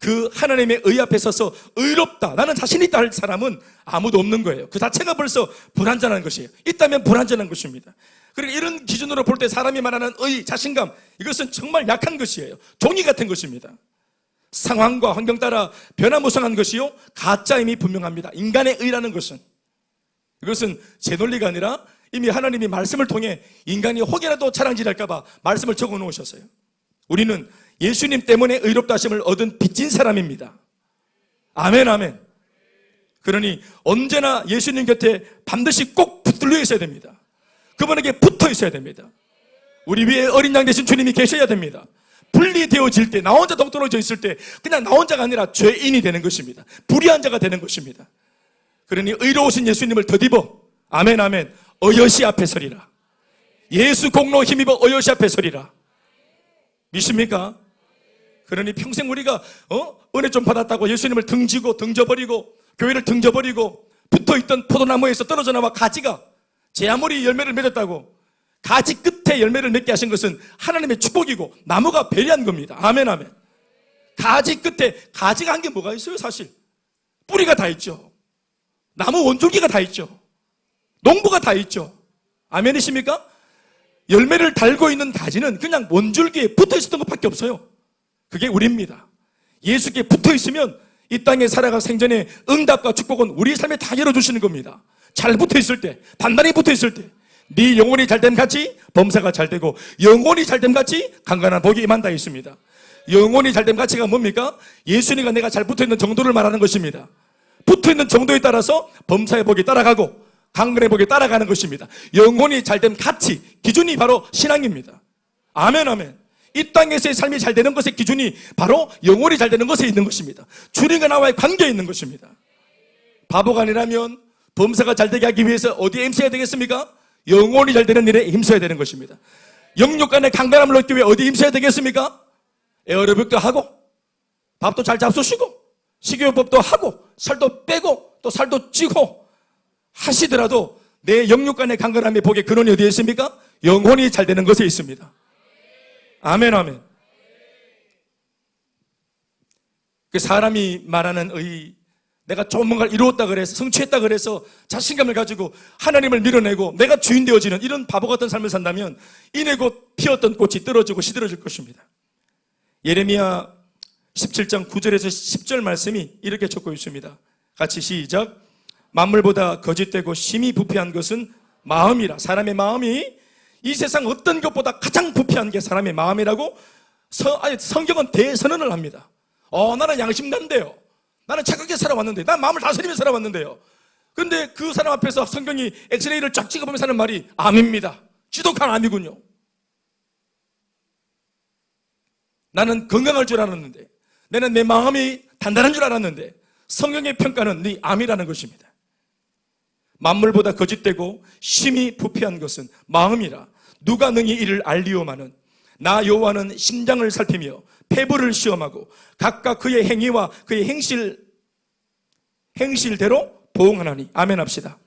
S1: 그 하나님의 의 앞에 서서 의롭다, 나는 자신 있다 할 사람은 아무도 없는 거예요. 그 자체가 벌써 불완전한 것이에요. 있다면 불완전한 것입니다. 그리고 이런 기준으로 볼 때 사람이 말하는 의, 자신감, 이것은 정말 약한 것이에요. 종이 같은 것입니다. 상황과 환경 따라 변화무쌍한 것이요 가짜임이 분명합니다. 인간의 의라는 것은, 이것은 제 논리가 아니라 이미 하나님이 말씀을 통해 인간이 혹이라도 자랑질할까 봐 말씀을 적어 놓으셨어요. 우리는 예수님 때문에 의롭다 하심을 얻은 빚진 사람입니다. 아멘, 아멘. 그러니 언제나 예수님 곁에 반드시 꼭 붙들려 있어야 됩니다. 그분에게 붙어 있어야 됩니다. 우리 위에 어린 양 되신 주님이 계셔야 됩니다. 분리되어질 때, 나 혼자 동떨어져 있을 때 그냥 나 혼자가 아니라 죄인이 되는 것입니다. 불의한 자가 되는 것입니다. 그러니 의로우신 예수님을 덧입어, 아멘, 아멘, 어여시 앞에 서리라. 예수 공로 힘입어 어여시 앞에 서리라. 믿습니까? 그러니 평생 우리가 은혜 좀 받았다고 예수님을 등지고 등져버리고 교회를 등져버리고 붙어있던 포도나무에서 떨어져 나와 가지가 제 아무리 열매를 맺었다고 가지 끝에 열매를 맺게 하신 것은 하나님의 축복이고 나무가 배려한 겁니다. 아멘, 아멘. 가지 끝에 가지가 한 게 뭐가 있어요? 사실 뿌리가 다 있죠. 나무 원줄기가 다 있죠. 농부가 다 있죠. 아멘이십니까? 열매를 달고 있는 가지는 그냥 원줄기에 붙어 있었던 것밖에 없어요. 그게 우리입니다. 예수께 붙어 있으면 이 땅에 살아갈 생전에 응답과 축복은 우리 삶에 다 열어주시는 겁니다. 잘 붙어 있을 때, 단단히 붙어 있을 때, 네 영혼이 잘됨 같이 범사가 잘되고 영혼이 잘됨 같이 강건한 복이 임한다 있습니다. 영혼이 잘됨 같이가 뭡니까? 예수님과 내가 잘 붙어 있는 정도를 말하는 것입니다. 붙어 있는 정도에 따라서 범사의 복이 따라가고 강건의 복이 따라가는 것입니다. 영혼이 잘됨 같이 기준이 바로 신앙입니다. 아멘, 아멘. 이 땅에서의 삶이 잘 되는 것의 기준이 바로 영혼이 잘 되는 것에 있는 것입니다. 주님과 나와의 관계에 있는 것입니다. 바보가 아니라면 범사가 잘 되게 하기 위해서 어디에 힘써야 되겠습니까? 영혼이 잘 되는 일에 힘써야 되는 것입니다. 영육 간의 강건함을 얻기 위해 어디에 힘써야 되겠습니까? 에어로빅도 하고 밥도 잘 잡수시고 식이요법도 하고 살도 빼고 또 살도 찌고 하시더라도 내 영육 간의 강건함의 복의 근원이 어디에 있습니까? 영혼이 잘 되는 것에 있습니다. 아멘, 아멘. 그 사람이 말하는 의, 내가 좋은 뭔가를 이루었다 그래서, 성취했다 그래서 자신감을 가지고 하나님을 밀어내고 내가 주인 되어지는 이런 바보 같은 삶을 산다면 이내 곧 피었던 꽃이 떨어지고 시들어질 것입니다. 예레미야 17장 9절에서 10절 말씀이 이렇게 적고 있습니다. 같이 시작. 만물보다 거짓되고 심히 부패한 것은 마음이라. 사람의 마음이 이 세상 어떤 것보다 가장 부패한 게 사람의 마음이라고 성경은 대선언을 합니다. 나는 양심난데요. 나는 착하게 살아왔는데, 난 마음을 다스리며 살아왔는데요. 그런데 그 사람 앞에서 성경이 엑스레이를 쫙 찍어보면서 하는 말이 암입니다. 지독한 암이군요. 나는 건강할 줄 알았는데, 나는 내 마음이 단단한 줄 알았는데 성경의 평가는 네 암이라는 것입니다. 만물보다 거짓되고 심히 부패한 것은 마음이라. 누가 능히 이를 알리오마는 나 여호와는 심장을 살피며 폐부를 시험하고 각각 그의 행위와 그의 행실대로 보응하나니. 아멘 합시다.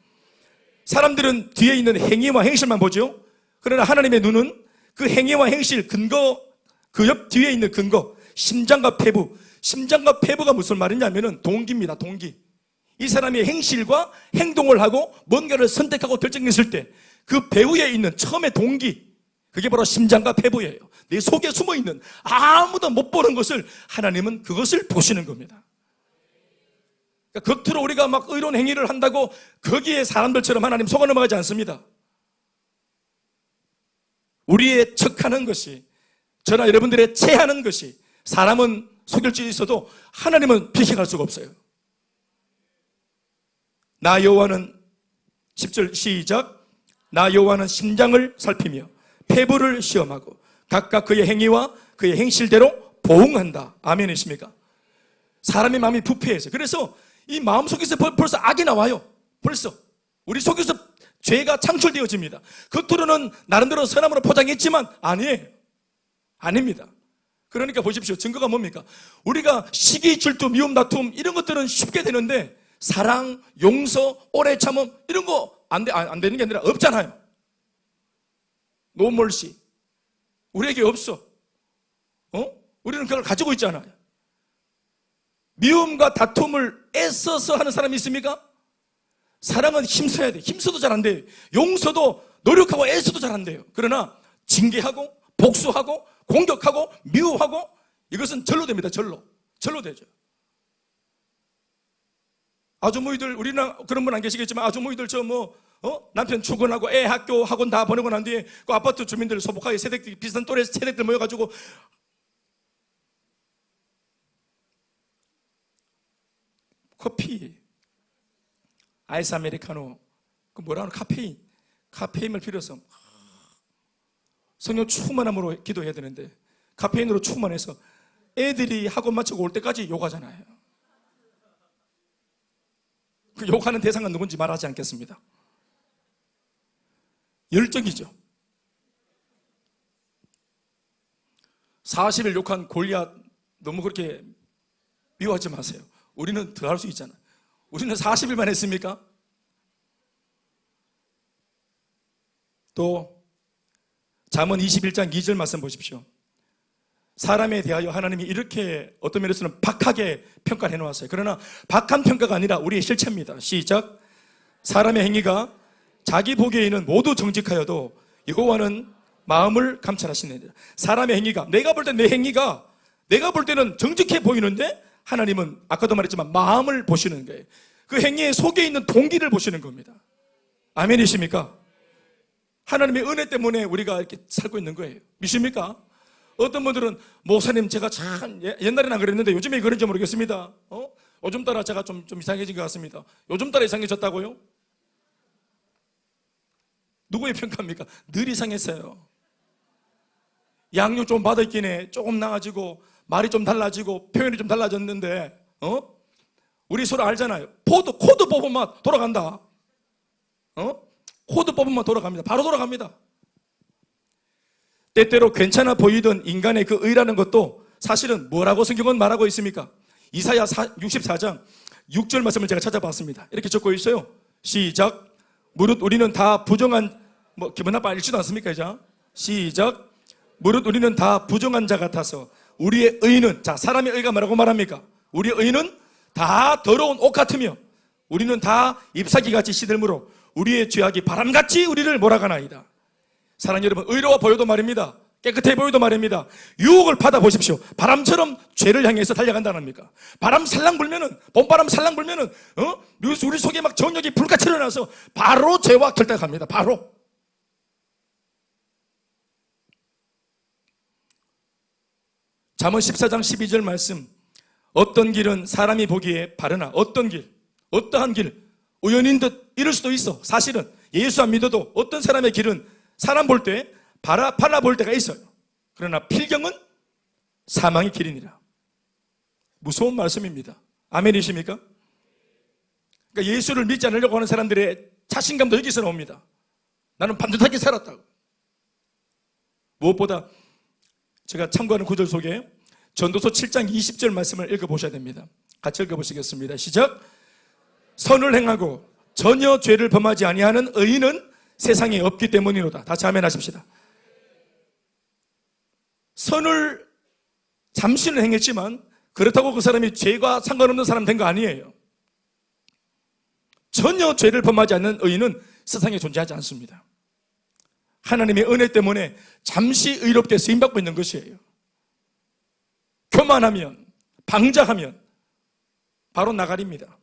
S1: 사람들은 뒤에 있는 행위와 행실만 보죠. 그러나 하나님의 눈은 그 행위와 행실 근거, 그 옆 뒤에 있는 근거, 심장과 폐부. 심장과 폐부가 무슨 말이냐면은 동기입니다. 동기. 이 사람이 행실과 행동을 하고 뭔가를 선택하고 결정했을 때 그 배후에 있는 처음의 동기, 그게 바로 심장과 폐부예요. 내 속에 숨어있는 아무도 못 보는 것을 하나님은 그것을 보시는 겁니다. 그러니까 겉으로 우리가 막 의로운 행위를 한다고 거기에 사람들처럼 하나님 속아 넘어가지 않습니다. 우리의 척하는 것이, 저나 여러분들의 체하는 것이 사람은 속일 수 있어도 하나님은 비켜갈 수가 없어요. 나 여호와는 10절 시작. 나 여호와는 심장을 살피며 폐부를 시험하고 각각 그의 행위와 그의 행실대로 보응한다. 아멘이십니까? 사람의 마음이 부패해서, 그래서 이 마음 속에서 벌써 악이 나와요. 벌써 우리 속에서 죄가 창출되어집니다. 겉으로는 나름대로 선함으로 포장했지만 아니에요. 아닙니다. 그러니까 보십시오. 증거가 뭡니까? 우리가 시기, 질투, 미움, 다툼 이런 것들은 쉽게 되는데 사랑, 용서, 오래 참음 이런 거 안 되는 게 아니라 없잖아요. 노멀시. 우리에게 없어. 우리는 그걸 가지고 있잖아요. 미움과 다툼을 애써서 하는 사람이 있습니까? 사랑은 힘써야 돼. 힘써도 잘 안 돼요. 용서도 노력하고 애써도 잘 안 돼요. 그러나 징계하고 복수하고 공격하고 미워하고 이것은 절로 됩니다. 절로 되죠. 아주머니들, 우리는 그런 분 안 계시겠지만 아주머니들 남편 출근하고 애 학교 학원 다 보내고 난 뒤에 그 아파트 주민들 소복하게 세대들 비슷한 또래 세대들 모여가지고 커피, 아이스 아메리카노, 그 뭐라 하나, 카페인을 필요해서 성령 충만함으로 기도해야 되는데 카페인으로 충만해서 애들이 학원 마치고 올 때까지 욕하잖아요. 그 욕하는 대상은 누군지 말하지 않겠습니다. 열정이죠. 40일 욕한 골리앗 너무 그렇게 미워하지 마세요. 우리는 더 할 수 있잖아요. 우리는 40일만 했습니까? 또 잠언 21장 2절 말씀 보십시오. 사람에 대하여 하나님이 이렇게 어떤 면에서는 박하게 평가를 해놓았어요. 그러나 박한 평가가 아니라 우리의 실체입니다. 시작. 사람의 행위가 자기 보기에는 모두 정직하여도 여호와는 마음을 감찰하시느니라. 사람의 행위가, 내가 볼 때 내 행위가 내가 볼 때는 정직해 보이는데 하나님은 아까도 말했지만 마음을 보시는 거예요. 그 행위의 속에 있는 동기를 보시는 겁니다. 아멘이십니까? 하나님의 은혜 때문에 우리가 이렇게 살고 있는 거예요. 믿습니까? 어떤 분들은 목사님 제가 참 옛날에는 안 그랬는데 요즘에 그런지 모르겠습니다. 요즘 따라 제가 좀 이상해진 것 같습니다. 요즘 따라 이상해졌다고요? 누구의 평가입니까? 늘 이상했어요. 양육 좀 받았긴 해. 조금 나아지고 말이 좀 달라지고 표현이 좀 달라졌는데 우리 서로 알잖아요. 코드 뽑으면 돌아간다. 코드 뽑으면 돌아갑니다. 바로 돌아갑니다. 때때로 괜찮아 보이던 인간의 그 의라는 것도 사실은 뭐라고 성경은 말하고 있습니까? 이사야 64장 6절 말씀을 제가 찾아봤습니다. 이렇게 적고 있어요. 시작. 무릇 우리는 다 부정한, 기분 나빠 읽지도 않습니까? 이제 시작. 무릇 우리는 다 부정한 자 같아서 우리의 의는, 자, 사람의 의가 뭐라고 말합니까? 우리의 의는 다 더러운 옷 같으며 우리는 다 잎사귀같이 시들므로 우리의 죄악이 바람같이 우리를 몰아가나이다. 사랑하는 여러분, 의로워 보여도 말입니다. 깨끗해 보여도 말입니다. 유혹을 받아보십시오. 바람처럼 죄를 향해서 달려간다는 겁니까? 바람 살랑 불면은, 봄바람 살랑 불면은, 우리 속에 막 정욕이 불같이 일어나서 바로 죄와 결탁합니다. 바로. 잠언 14장 12절 말씀. 어떤 길은 사람이 보기에 바르나, 어떤 길, 어떠한 길, 우연인 듯 이럴 수도 있어. 사실은 예수 안 믿어도 어떤 사람의 길은 사람 볼 때 발라 볼 때가 있어요. 그러나 필경은 사망의 길이니라. 무서운 말씀입니다. 아멘이십니까? 그러니까 예수를 믿지 않으려고 하는 사람들의 자신감도 여기서 나옵니다. 나는 반듯하게 살았다고. 무엇보다 제가 참고하는 구절 속에 전도서 7장 20절 말씀을 읽어보셔야 됩니다. 같이 읽어보시겠습니다. 시작. 선을 행하고 전혀 죄를 범하지 아니하는 의인은 세상에 없기 때문이로다. 다시 아멘 하십시다. 선을 잠시는 행했지만 그렇다고 그 사람이 죄가 상관없는 사람 된 거 아니에요. 전혀 죄를 범하지 않는 의인은 세상에 존재하지 않습니다. 하나님의 은혜 때문에 잠시 의롭게 쓰임받고 있는 것이에요. 교만하면, 방자하면 바로 나가리입니다.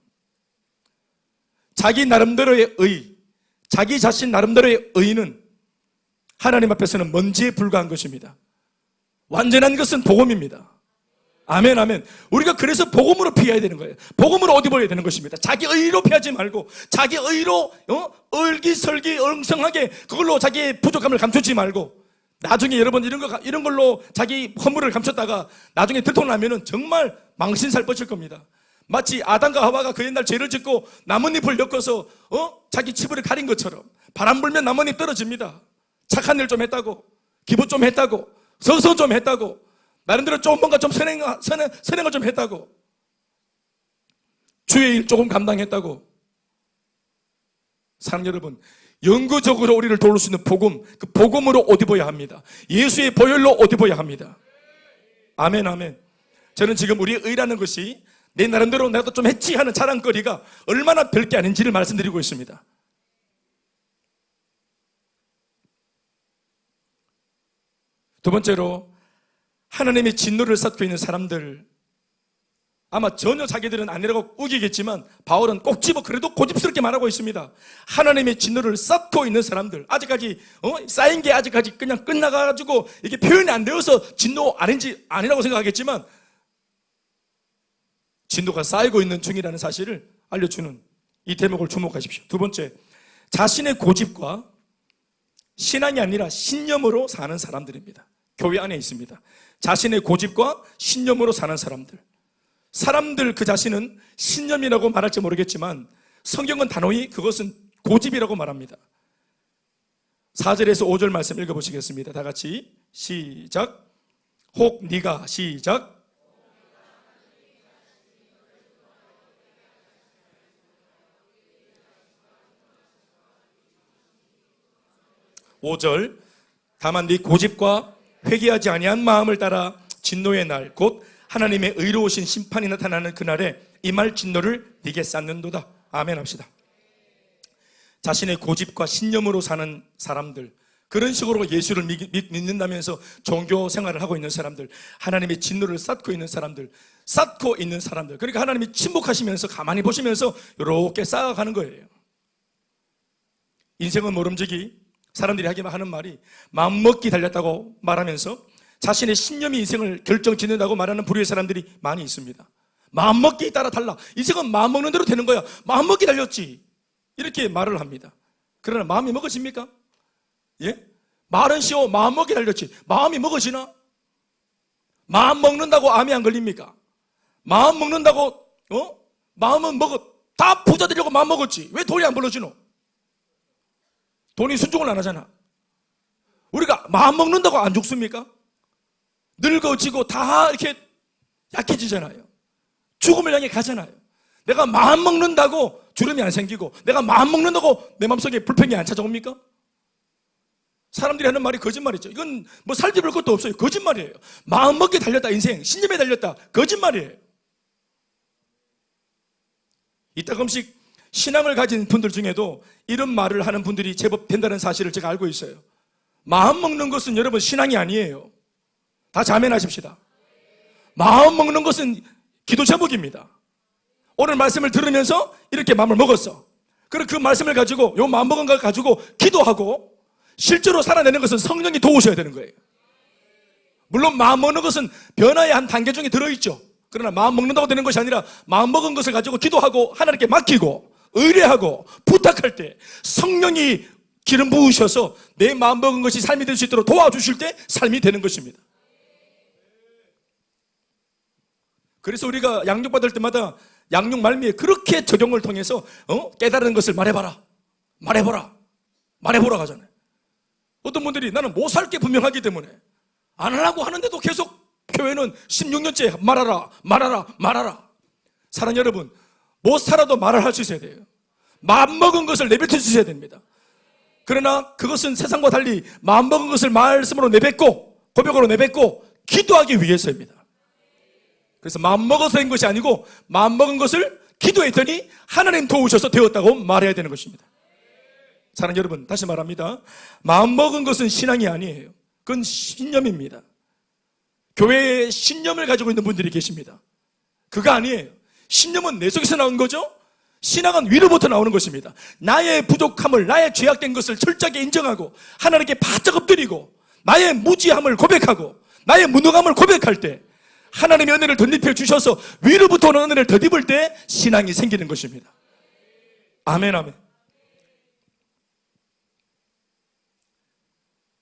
S1: 자기 나름대로의 의, 자기 자신 나름대로의 의는 하나님 앞에서는 먼지에 불과한 것입니다. 완전한 것은 복음입니다. 아멘, 아멘. 우리가 그래서 복음으로 피해야 되는 거예요. 복음으로 옷 입어야 되는 것입니다. 자기 의로 피하지 말고 자기 의로 얼기설기 엉성하게 그걸로 자기의 부족함을 감추지 말고 나중에 여러분 이런 걸로 자기 허물을 감췄다가 나중에 들통나면은 정말 망신살 뻗칠 겁니다. 마치 아담과 하와가 그 옛날 죄를 짓고 나뭇잎을 엮어서 자기 치부를 가린 것처럼 바람 불면 나뭇잎 떨어집니다. 착한 일 좀 했다고, 기부 좀 했다고, 서서 좀 했다고, 나름대로 좀 뭔가 좀 선행을 좀 했다고, 주의 일 조금 감당했다고. 사랑 여러분, 영구적으로 우리를 도울 수 있는 복음, 그 복음으로 옷 입어야 합니다. 예수의 보혈로 옷 입어야 합니다. 아멘, 아멘. 저는 지금 우리의 의라는 것이 내 나름대로 내가 좀 했지 하는 자랑거리가 얼마나 별게 아닌지를 말씀드리고 있습니다. 두 번째로, 하나님의 진노를 쌓고 있는 사람들, 아마 전혀 자기들은 아니라고 우기겠지만 바울은 꼭 집어 그래도 고집스럽게 말하고 있습니다. 하나님의 진노를 쌓고 있는 사람들, 아직까지 쌓인 게 아직까지 그냥 끝나가지고 이게 표현이 안 되어서 진노 아니라고 생각하겠지만 진노가 쌓이고 있는 중이라는 사실을 알려주는 이 대목을 주목하십시오. 두 번째, 자신의 고집과 신앙이 아니라 신념으로 사는 사람들입니다. 교회 안에 있습니다. 자신의 고집과 신념으로 사는 사람들 그 자신은 신념이라고 말할지 모르겠지만 성경은 단호히 그것은 고집이라고 말합니다. 4절에서 5절 말씀 읽어보시겠습니다. 다 같이 시작. 혹 네가 시작. 5절, 다만 네 고집과 회개하지 아니한 마음을 따라 진노의 날 곧 하나님의 의로우신 심판이 나타나는 그날에 임할 진노를 네게 쌓는도다. 아멘 합시다. 자신의 고집과 신념으로 사는 사람들, 그런 식으로 예수를 믿는다면서 종교 생활을 하고 있는 사람들, 하나님의 진노를 쌓고 있는 사람들, 그러니까 하나님이 침묵하시면서 가만히 보시면서 이렇게 쌓아가는 거예요. 인생은 모름지기 사람들이 하는 말이 마음먹기 달렸다고 말하면서 자신의 신념이 인생을 결정짓는다고 말하는 부류의 사람들이 많이 있습니다. 마음먹기에 따라 달라. 인생은 마음먹는 대로 되는 거야. 마음먹기 달렸지. 이렇게 말을 합니다. 그러나 마음이 먹어집니까? 예? 말은 쉬워. 마음먹기 달렸지. 마음이 먹어지나? 마음 먹는다고 암이 안 걸립니까? 마음 먹는다고 마음은 다 부자 되려고 마음 먹었지. 왜 돈이 안 벌어지노? 돈이 순종을 안 하잖아. 우리가 마음 먹는다고 안 죽습니까? 늙어지고 다 이렇게 약해지잖아요. 죽음을 향해 가잖아요. 내가 마음 먹는다고 주름이 안 생기고, 내가 마음 먹는다고 내 마음속에 불평이 안 찾아옵니까? 사람들이 하는 말이 거짓말이죠. 이건 뭐 살펴볼 것도 없어요. 거짓말이에요. 마음 먹기에 달렸다. 인생 신념에 달렸다. 거짓말이에요. 이따금씩 신앙을 가진 분들 중에도 이런 말을 하는 분들이 제법 된다는 사실을 제가 알고 있어요. 마음 먹는 것은 여러분 신앙이 아니에요. 다 자면하십시다. 마음 먹는 것은 기도 제목입니다. 오늘 말씀을 들으면서 이렇게 마음을 먹었어. 그리고 그 말씀을 가지고 요 마음 먹은 걸 가지고 기도하고 실제로 살아내는 것은 성령이 도우셔야 되는 거예요. 물론 마음 먹는 것은 변화의 한 단계 중에 들어있죠. 그러나 마음 먹는다고 되는 것이 아니라 마음 먹은 것을 가지고 기도하고 하나님께 맡기고 의뢰하고 부탁할 때 성령이 기름 부으셔서 내 마음 먹은 것이 삶이 될 수 있도록 도와주실 때 삶이 되는 것입니다. 그래서 우리가 양육받을 때마다 양육 말미에 그렇게 적용을 통해서 깨달은 것을 말해봐라 하잖아요. 어떤 분들이 나는 못 살 게 분명하기 때문에 안 하려고 하는데도 계속 교회는 16년째 말하라. 사랑하는 여러분, 못 살아도 말을 할 수 있어야 돼요. 마음먹은 것을 내뱉을 수 있어야 됩니다. 그러나 그것은 세상과 달리 마음먹은 것을 말씀으로 내뱉고 고백으로 내뱉고 기도하기 위해서입니다. 그래서 마음먹어서 된 것이 아니고 마음먹은 것을 기도했더니 하나님 도우셔서 되었다고 말해야 되는 것입니다. 사랑하는 여러분, 다시 말합니다. 마음먹은 것은 신앙이 아니에요. 그건 신념입니다. 교회에 신념을 가지고 있는 분들이 계십니다. 그거 아니에요. 신념은 내 속에서 나온 거죠. 신앙은 위로부터 나오는 것입니다. 나의 부족함을, 나의 죄악된 것을 철저하게 인정하고 하나님께 바짝 엎드리고 나의 무지함을 고백하고 나의 무능함을 고백할 때 하나님의 은혜를 덧입혀 주셔서 위로부터 오는 은혜를 덧입을 때 신앙이 생기는 것입니다. 아멘, 아멘.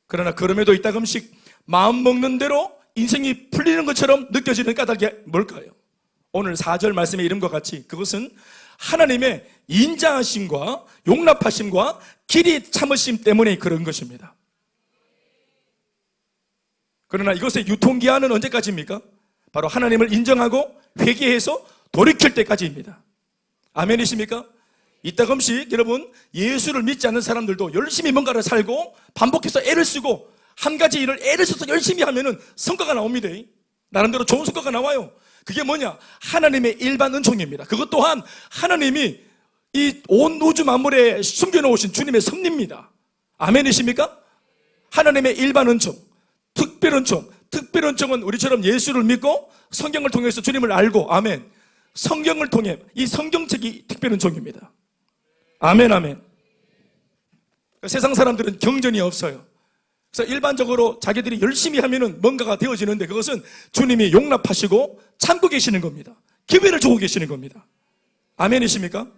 S1: 그러나 그럼에도 이따금씩 마음 먹는 대로 인생이 풀리는 것처럼 느껴지는 까닭이 뭘까요? 오늘 4절 말씀의 이름과 같이 그것은 하나님의 인자하심과 용납하심과 길이 참으심 때문에 그런 것입니다. 그러나 이것의 유통기한은 언제까지입니까? 바로 하나님을 인정하고 회개해서 돌이킬 때까지입니다. 아멘이십니까? 이따금씩 여러분, 예수를 믿지 않는 사람들도 열심히 뭔가를 살고 반복해서 애를 쓰고 한 가지 일을 애를 써서 열심히 하면은 성과가 나옵니다. 나름대로 좋은 성과가 나와요. 그게 뭐냐? 하나님의 일반 은총입니다. 그것 또한 하나님이 이 온 우주 만물에 숨겨놓으신 주님의 섭리입니다. 아멘이십니까? 하나님의 일반 은총, 특별 은총. 특별 은총은 우리처럼 예수를 믿고 성경을 통해서 주님을 알고, 아멘. 성경을 통해 이 성경책이 특별 은총입니다. 아멘, 아멘. 세상 사람들은 경전이 없어요. 그래서 일반적으로 자기들이 열심히 하면은 뭔가가 되어지는데 그것은 주님이 용납하시고 참고 계시는 겁니다. 기회를 주고 계시는 겁니다. 아멘이십니까?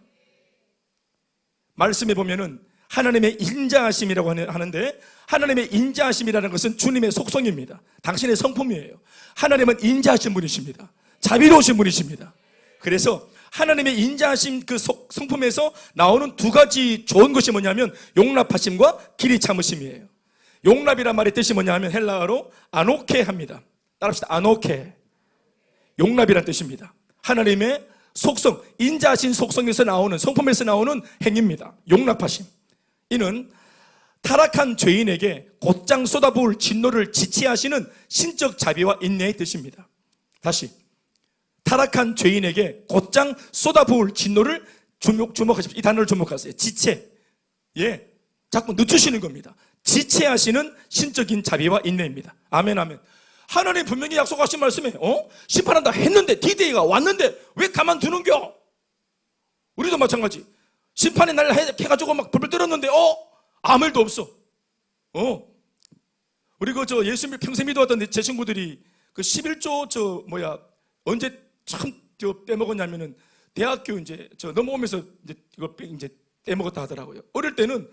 S1: 말씀에 보면은 하나님의 인자하심이라고 하는데, 하나님의 인자하심이라는 것은 주님의 속성입니다. 당신의 성품이에요. 하나님은 인자하신 분이십니다. 자비로우신 분이십니다. 그래서 하나님의 인자하심 그 성품에서 나오는 두 가지 좋은 것이 뭐냐면 용납하심과 길이 참으심이에요. 용납이란 말의 뜻이 뭐냐면 헬라어로 아노케 합니다. 따라합시다. 아노케. 용납이란 뜻입니다. 하나님의 속성, 인자하신 속성에서 나오는, 성품에서 나오는 행위입니다. 용납하심. 이는 타락한 죄인에게 곧장 쏟아부을 진노를 지체하시는 신적 자비와 인내의 뜻입니다. 다시, 타락한 죄인에게 곧장 쏟아부을 진노를 주목하십시오. 이 단어를 주목하세요. 지체. 예, 자꾸 늦추시는 겁니다. 지체하시는 신적인 자비와 인내입니다. 아멘, 아멘. 하나님 분명히 약속하신 말씀에 심판한다 했는데, 디데이가 왔는데 왜 가만두는겨? 우리도 마찬가지. 심판의 날 해가지고 막 불을 떨었는데 아무 일도 없어. 우리 저 예수 평생 믿어왔던 제 친구들이 그 11조 언제 참 빼먹었냐면은 대학교 저 넘어오면서 이거 빼먹었다 하더라고요. 어릴 때는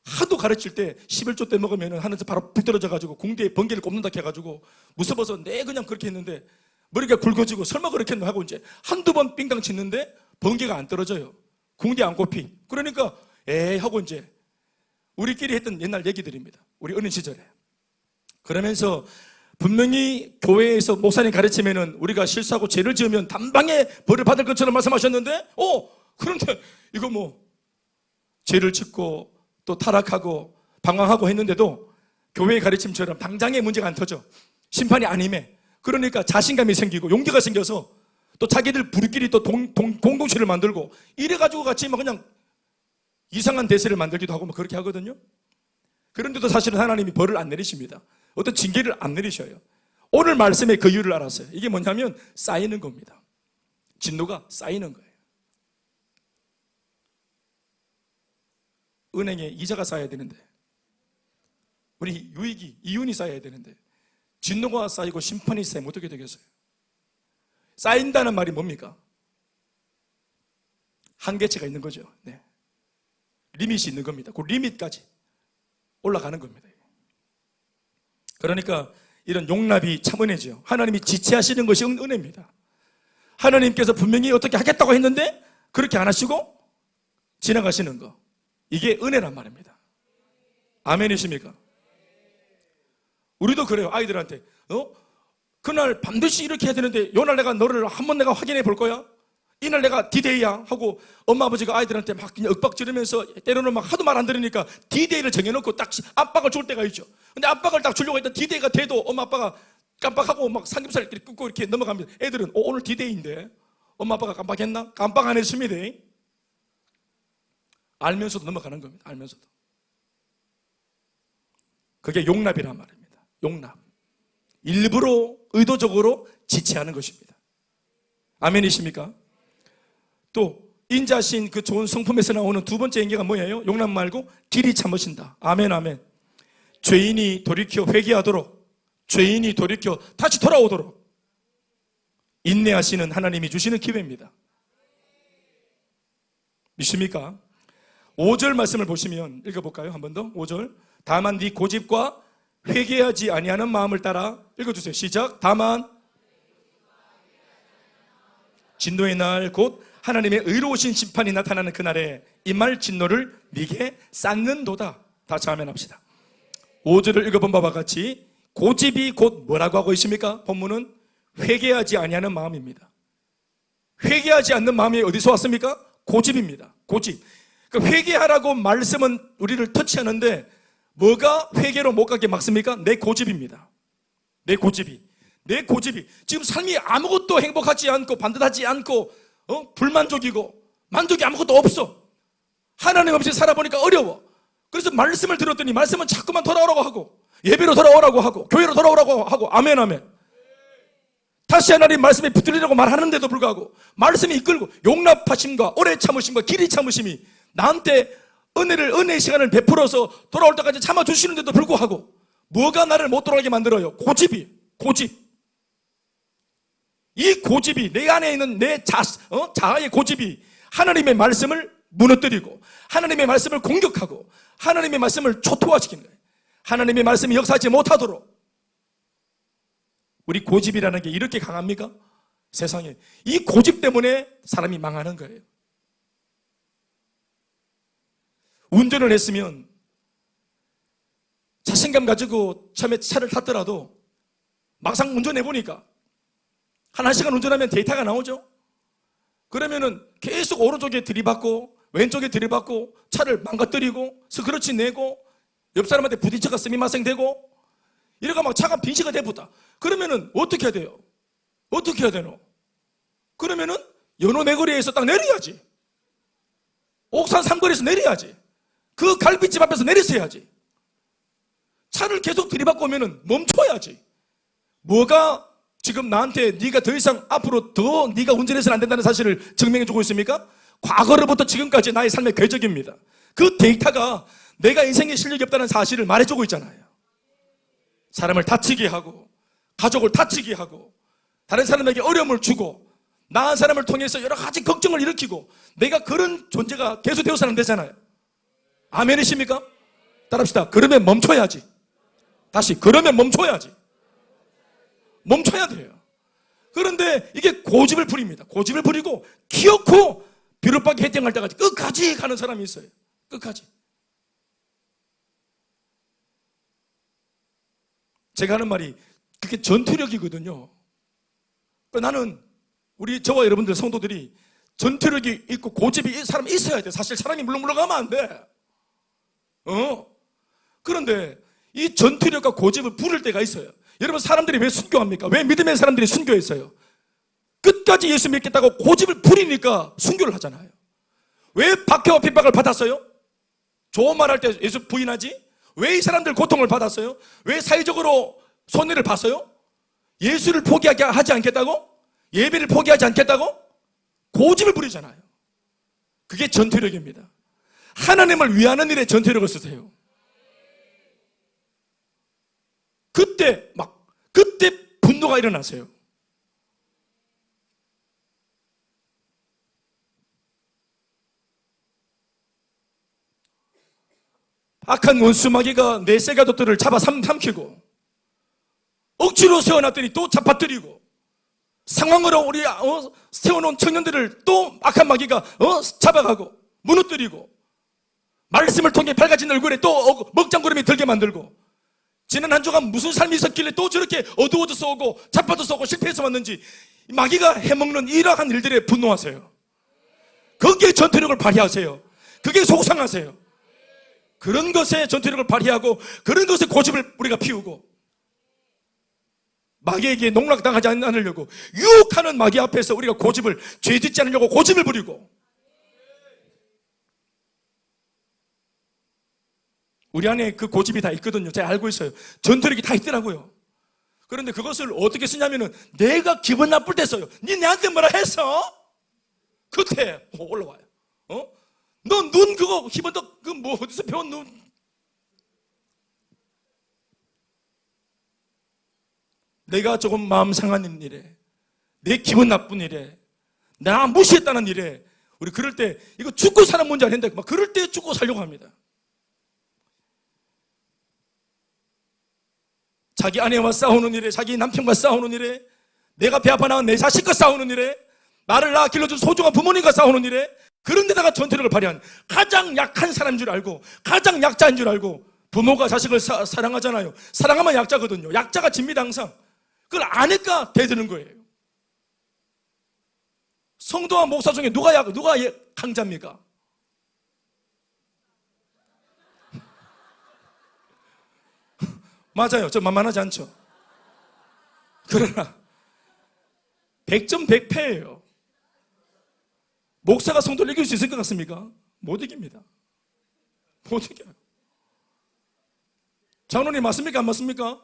S1: 하도 가르칠 때 11조 떼먹으면 하늘에서 바로 불 떨어져가지고 궁대에 번개를 꼽는다 해가지고 무서워서 그냥 그렇게 했는데 머리가 굵어지고 설마 그렇게 했나 하고 한두 번 빙강 치는데 번개가 안 떨어져요. 궁대 안 꼽히. 그러니까 에이 하고 우리끼리 했던 옛날 얘기들입니다. 우리 어린 시절에. 그러면서 분명히 교회에서 목사님 가르치면은 우리가 실수하고 죄를 지으면 단방에 벌을 받을 것처럼 말씀하셨는데 그런데 이거 죄를 짓고 또 타락하고 방황하고 했는데도 교회의 가르침처럼 당장에 문제가 안 터져. 심판이 안 임해. 그러니까 자신감이 생기고 용기가 생겨서 또 자기들 부리끼리 또 공동체를 만들고 이래가지고 같이 그냥 이상한 대세를 만들기도 하고 그렇게 하거든요. 그런데도 사실은 하나님이 벌을 안 내리십니다. 어떤 징계를 안 내리셔요. 오늘 말씀의 그 이유를 알았어요. 이게 뭐냐면 쌓이는 겁니다. 진노가 쌓이는 거예요. 은행에 이자가 쌓여야 되는데, 우리 이윤이 쌓여야 되는데 진노가 쌓이고 심판이 쌓이면 어떻게 되겠어요? 쌓인다는 말이 뭡니까? 한계치가 있는 거죠. 네. 리밋이 있는 겁니다. 그 리밋까지 올라가는 겁니다. 그러니까 이런 용납이 참 은혜죠. 하나님이 지체하시는 것이 은혜입니다. 하나님께서 분명히 어떻게 하겠다고 했는데 그렇게 안 하시고 지나가시는 거, 이게 은혜란 말입니다. 아멘이십니까? 우리도 그래요. 아이들한테 그날 반드시 이렇게 해야 되는데 요날 너를 한번 내가 확인해 볼 거야. 이날 내가 디데이야 하고 엄마 아버지가 아이들한테 막 그냥 윽박 지르면서 때로는 막 하도 말 안 들으니까 디데이를 정해놓고 딱 압박을 줄 때가 있죠. 근데 압박을 딱 주려고 했던 디데이가 돼도 엄마 아빠가 깜빡하고 막 삼겹살 이렇게 굽고 이렇게 넘어갑니다. 애들은 오늘 디데이인데 엄마 아빠가 깜빡했나? 깜빡 안 했습니다. 알면서도 넘어가는 겁니다. 알면서도. 그게 용납이란 말입니다. 용납. 일부러 의도적으로 지체하는 것입니다. 아멘이십니까? 또 인자신 그 좋은 성품에서 나오는 두 번째 인계가 뭐예요? 용납 말고 길이 참으신다. 아멘, 아멘. 죄인이 돌이켜 회개하도록, 죄인이 돌이켜 다시 돌아오도록 인내하시는 하나님이 주시는 기회입니다. 믿습니까? 5절 말씀을 보시면 읽어볼까요? 한 번 더. 5절. 다만 네 고집과 회개하지 아니하는 마음을 따라 읽어주세요. 시작. 다만 진노의 날 곧 하나님의 의로우신 심판이 나타나는 그날에 임할 진노를 네게 쌓는도다. 다시 아멘 합시다. 5절을 읽어본 바와 같이 고집이 곧 뭐라고 하고 있습니까? 본문은 회개하지 아니하는 마음입니다. 회개하지 않는 마음이 어디서 왔습니까? 고집입니다. 고집. 그러니까 회개하라고 말씀은 우리를 터치하는데 뭐가 회개로 못 가게 막습니까? 내 고집입니다. 내 고집이 지금 삶이 아무것도 행복하지 않고 반듯하지 않고 불만족이고 만족이 아무것도 없어. 하나님 없이 살아보니까 어려워. 그래서 말씀을 들었더니 말씀은 자꾸만 돌아오라고 하고 예배로 돌아오라고 하고 교회로 돌아오라고 하고 아멘 아멘. 다시 하나님 말씀에 붙들리라고 말하는데도 불구하고 말씀이 이끌고 용납하심과 오래 참으심과 길이 참으심이 나한테 은혜의 시간을 베풀어서 돌아올 때까지 참아주시는데도 불구하고 뭐가 나를 못 돌아가게 만들어요? 고집. 이 고집이, 내 안에 있는 내 자아의 고집이 하나님의 말씀을 무너뜨리고 하나님의 말씀을 공격하고 하나님의 말씀을 초토화시키는 거예요. 하나님의 말씀이 역사하지 못하도록. 우리 고집이라는 게 이렇게 강합니까? 세상에. 이 고집 때문에 사람이 망하는 거예요. 운전을 했으면 자신감 가지고 처음에 차를 탔더라도 막상 운전해보니까 한 1시간 운전하면 데이터가 나오죠. 그러면은 계속 오른쪽에 들이받고 왼쪽에 들이받고 차를 망가뜨리고 스크러치 내고 옆 사람한테 부딪혀가 스미마생 되고 이래가 막 차가 빈시가 돼붙다. 그러면은 어떻게 해야 돼요? 어떻게 해야 되노? 그러면은 연호 내거리에서 딱 내려야지. 옥산 삼거리에서 내려야지. 그 갈비집 앞에서 내렸어야지. 차를 계속 들이받고 오면은 멈춰야지. 뭐가 지금 나한테 네가 더 이상 앞으로 더 네가 운전해서는 안 된다는 사실을 증명해주고 있습니까? 과거로부터 지금까지 나의 삶의 궤적입니다. 그 데이터가 내가 인생에 실력이 없다는 사실을 말해주고 있잖아요. 사람을 다치게 하고 가족을 다치게 하고 다른 사람에게 어려움을 주고 나한 사람을 통해서 여러 가지 걱정을 일으키고 내가 그런 존재가 계속 되어서는 안 되잖아요. 아멘이십니까? 따라합시다. 그러면 멈춰야지. 다시 그러면 멈춰야지. 멈춰야 돼요. 그런데 이게 고집을 부립니다. 고집을 부리고 기어코 비롯박이 해팅할 때까지 끝까지 가는 사람이 있어요. 끝까지. 제가 하는 말이 그게 전투력이거든요. 나는 저와 여러분들 성도들이 전투력이 있고 고집이 사람이 있어야 돼. 사실 사람이 물렁물렁하면 안 돼. 그런데 이 전투력과 고집을 부릴 때가 있어요. 여러분, 사람들이 왜 순교합니까? 왜 믿음의 사람들이 순교했어요? 끝까지 예수 믿겠다고 고집을 부리니까 순교를 하잖아요. 왜 박해와 핍박을 받았어요? 좋은 말 할 때 예수 부인하지? 왜 이 사람들 고통을 받았어요? 왜 사회적으로 손해를 봤어요? 예수를 포기하지 않겠다고? 예배를 포기하지 않겠다고? 고집을 부리잖아요. 그게 전투력입니다. 하나님을 위하는 일에 전투력을 쓰세요. 그때 분노가 일어나세요. 악한 원수 마귀가 내 새가족들을 잡아 삼키고 억지로 세워놨더니 또 잡아뜨리고 상황으로 우리 세워놓은 청년들을 또 악한 마귀가 잡아가고 무너뜨리고 말씀을 통해 밝아진 얼굴에 또 먹장구름이 들게 만들고 지난 한 주간 무슨 삶이 있었길래 또 저렇게 어두워져서 오고 자빠져서 오고 실패해서 왔는지 마귀가 해먹는 이러한 일들에 분노하세요. 거기에 전투력을 발휘하세요. 그게 속상하세요. 그런 것에 전투력을 발휘하고 그런 것에 고집을 우리가 피우고 마귀에게 농락당하지 않으려고 유혹하는 마귀 앞에서 우리가 고집을 죄짓지 않으려고 고집을 부리고 우리 안에 그 고집이 다 있거든요. 제가 알고 있어요. 전투력이 다 있더라고요. 그런데 그것을 어떻게 쓰냐면은 내가 기분 나쁠 때 써요. 니 내한테 뭐라 했어? 그때 올라와요. 너 눈 그거 희번덕 어디서 배운 눈? 내가 조금 마음 상하는 일에 내 기분 나쁜 일에 나 무시했다는 일에 우리 그럴 때 이거 죽고 사는 문제 아닌데 막 그럴 때 죽고 살려고 합니다. 자기 아내와 싸우는 일에 자기 남편과 싸우는 일에 내가 배 아파 나온 내 자식과 싸우는 일에 나를 낳아 길러준 소중한 부모님과 싸우는 일에 그런 데다가 전투력을 발휘한 가장 약한 사람인 줄 알고 가장 약자인 줄 알고 부모가 자식을 사랑하잖아요. 사랑하면 약자거든요. 약자가 집니다 항상. 그걸 아니까 대드는 거예요. 성도와 목사 중에 누가 강자입니까? 맞아요. 저 만만하지 않죠. 그러나 100점 100패예요. 목사가 성도를 이길 수 있을 것 같습니까? 못 이깁니다. 못 이겨요. 장로님 맞습니까? 안 맞습니까?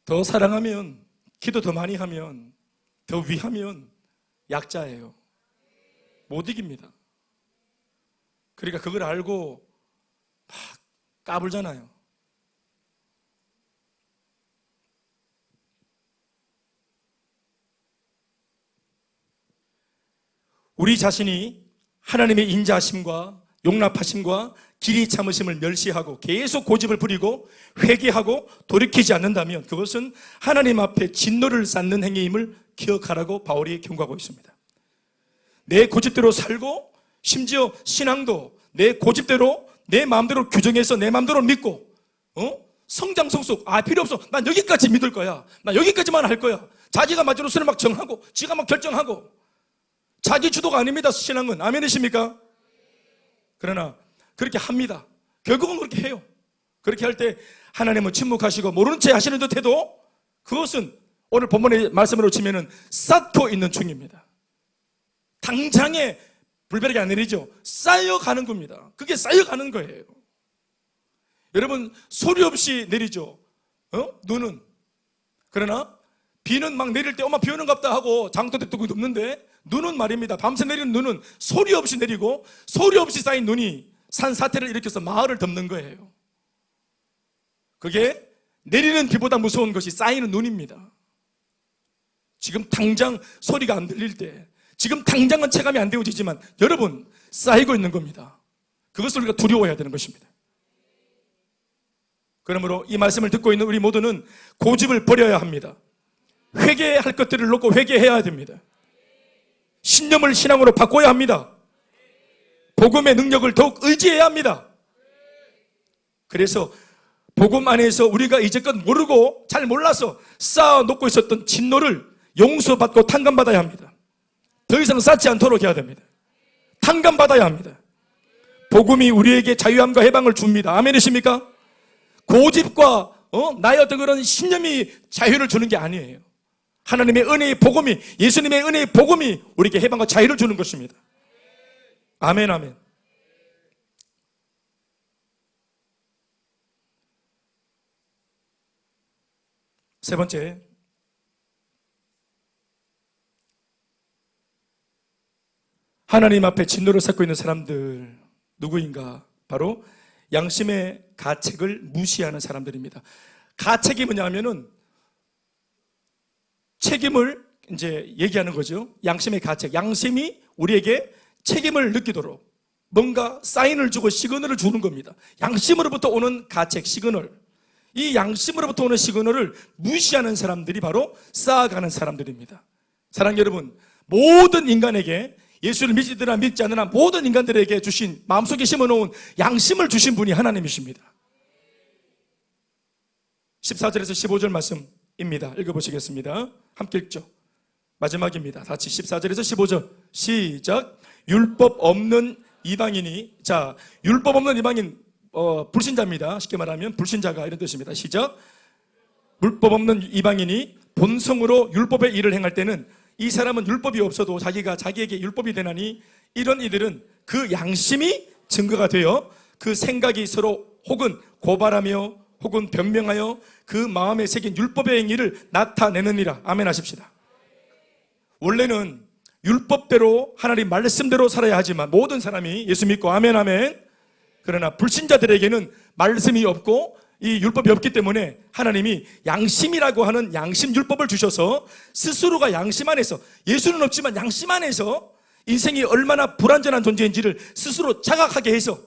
S1: 더 사랑하면, 기도 더 많이 하면, 더 위하면 약자예요. 못 이깁니다. 그러니까 그걸 알고 막 까불잖아요. 우리 자신이 하나님의 인자하심과 용납하심과 길이 참으심을 멸시하고 계속 고집을 부리고 회개하고 돌이키지 않는다면 그것은 하나님 앞에 진노를 쌓는 행위임을 기억하라고 바울이 경고하고 있습니다. 내 고집대로 살고 심지어 신앙도 내 고집대로 내 마음대로 규정해서 내 마음대로 믿고 성장 성숙 필요 없어, 난 여기까지 믿을 거야, 난 여기까지만 할 거야. 자기가 마지노선을 막 정하고 지가 막 결정하고 자기 주도가 아닙니다. 신앙은. 아멘이십니까? 그러나 그렇게 합니다. 결국은 그렇게 해요. 그렇게 할 때 하나님은 침묵하시고 모르는 채 하시는 듯 해도 그것은 오늘 본문의 말씀으로 치면은 쌓고 있는 중입니다. 당장에 불벼락이 안 내리죠. 쌓여가는 겁니다. 그게 쌓여가는 거예요. 여러분, 소리 없이 내리죠. 눈은. 그러나 비는 막 내릴 때 엄마 비 오는갑다 하고 장독대 뜨고 눕는데 눈은 말입니다. 밤새 내리는 눈은 소리 없이 내리고 소리 없이 쌓인 눈이 산사태를 일으켜서 마을을 덮는 거예요. 그게 내리는 비보다 무서운 것이 쌓이는 눈입니다. 지금 당장 소리가 안 들릴 때, 지금 당장은 체감이 안 되어지지만 여러분, 쌓이고 있는 겁니다. 그것을 우리가 두려워해야 되는 것입니다. 그러므로 이 말씀을 듣고 있는 우리 모두는 고집을 버려야 합니다. 회개할 것들을 놓고 회개해야 됩니다. 신념을 신앙으로 바꿔야 합니다. 복음의 능력을 더욱 의지해야 합니다. 그래서 복음 안에서 우리가 이제껏 모르고 잘 몰라서 쌓아놓고 있었던 진노를 용서받고 탕감받아야 합니다. 더 이상 쌓지 않도록 해야 됩니다. 탕감받아야 합니다. 복음이 우리에게 자유함과 해방을 줍니다. 아멘이십니까? 고집과 나의 어떤 그런 신념이 자유를 주는 게 아니에요. 하나님의 은혜의 복음이, 예수님의 은혜의 복음이 우리에게 해방과 자유를 주는 것입니다. 아멘, 아멘. 세 번째, 하나님 앞에 진노를 쌓고 있는 사람들 누구인가? 바로 양심의 가책을 무시하는 사람들입니다. 가책이 뭐냐 하면은 책임을 이제 얘기하는 거죠. 양심의 가책. 양심이 우리에게 책임을 느끼도록 뭔가 사인을 주고 시그널을 주는 겁니다. 양심으로부터 오는 가책, 시그널. 이 양심으로부터 오는 시그널을 무시하는 사람들이 바로 쌓아가는 사람들입니다. 사랑하는 여러분, 모든 인간에게, 예수를 믿으나 믿지 않으나 모든 인간들에게 주신, 마음속에 심어놓은 양심을 주신 분이 하나님이십니다. 14절에서 15절 말씀입니다. 읽어보시겠습니다. 함께 읽죠. 마지막입니다. 같이 14절에서 15절 시작. 율법 없는 이방인이, 자, 율법 없는 이방인, 불신자입니다. 쉽게 말하면 불신자가 이런 뜻입니다. 시작. 율법 없는 이방인이 본성으로 율법의 일을 행할 때는 이 사람은 율법이 없어도 자기가 자기에게 율법이 되나니 이런 이들은 그 양심이 증거가 되어 그 생각이 서로 혹은 고발하며 혹은 변명하여 그 마음에 새긴 율법의 행위를 나타내느니라. 아멘 하십시다. 원래는 율법대로 하나님 말씀대로 살아야 하지만 모든 사람이 예수 믿고 아멘 아멘. 그러나 불신자들에게는 말씀이 없고 이 율법이 없기 때문에 하나님이 양심이라고 하는 양심 율법을 주셔서 스스로가 양심 안에서, 예수는 없지만 양심 안에서 인생이 얼마나 불완전한 존재인지를 스스로 자각하게 해서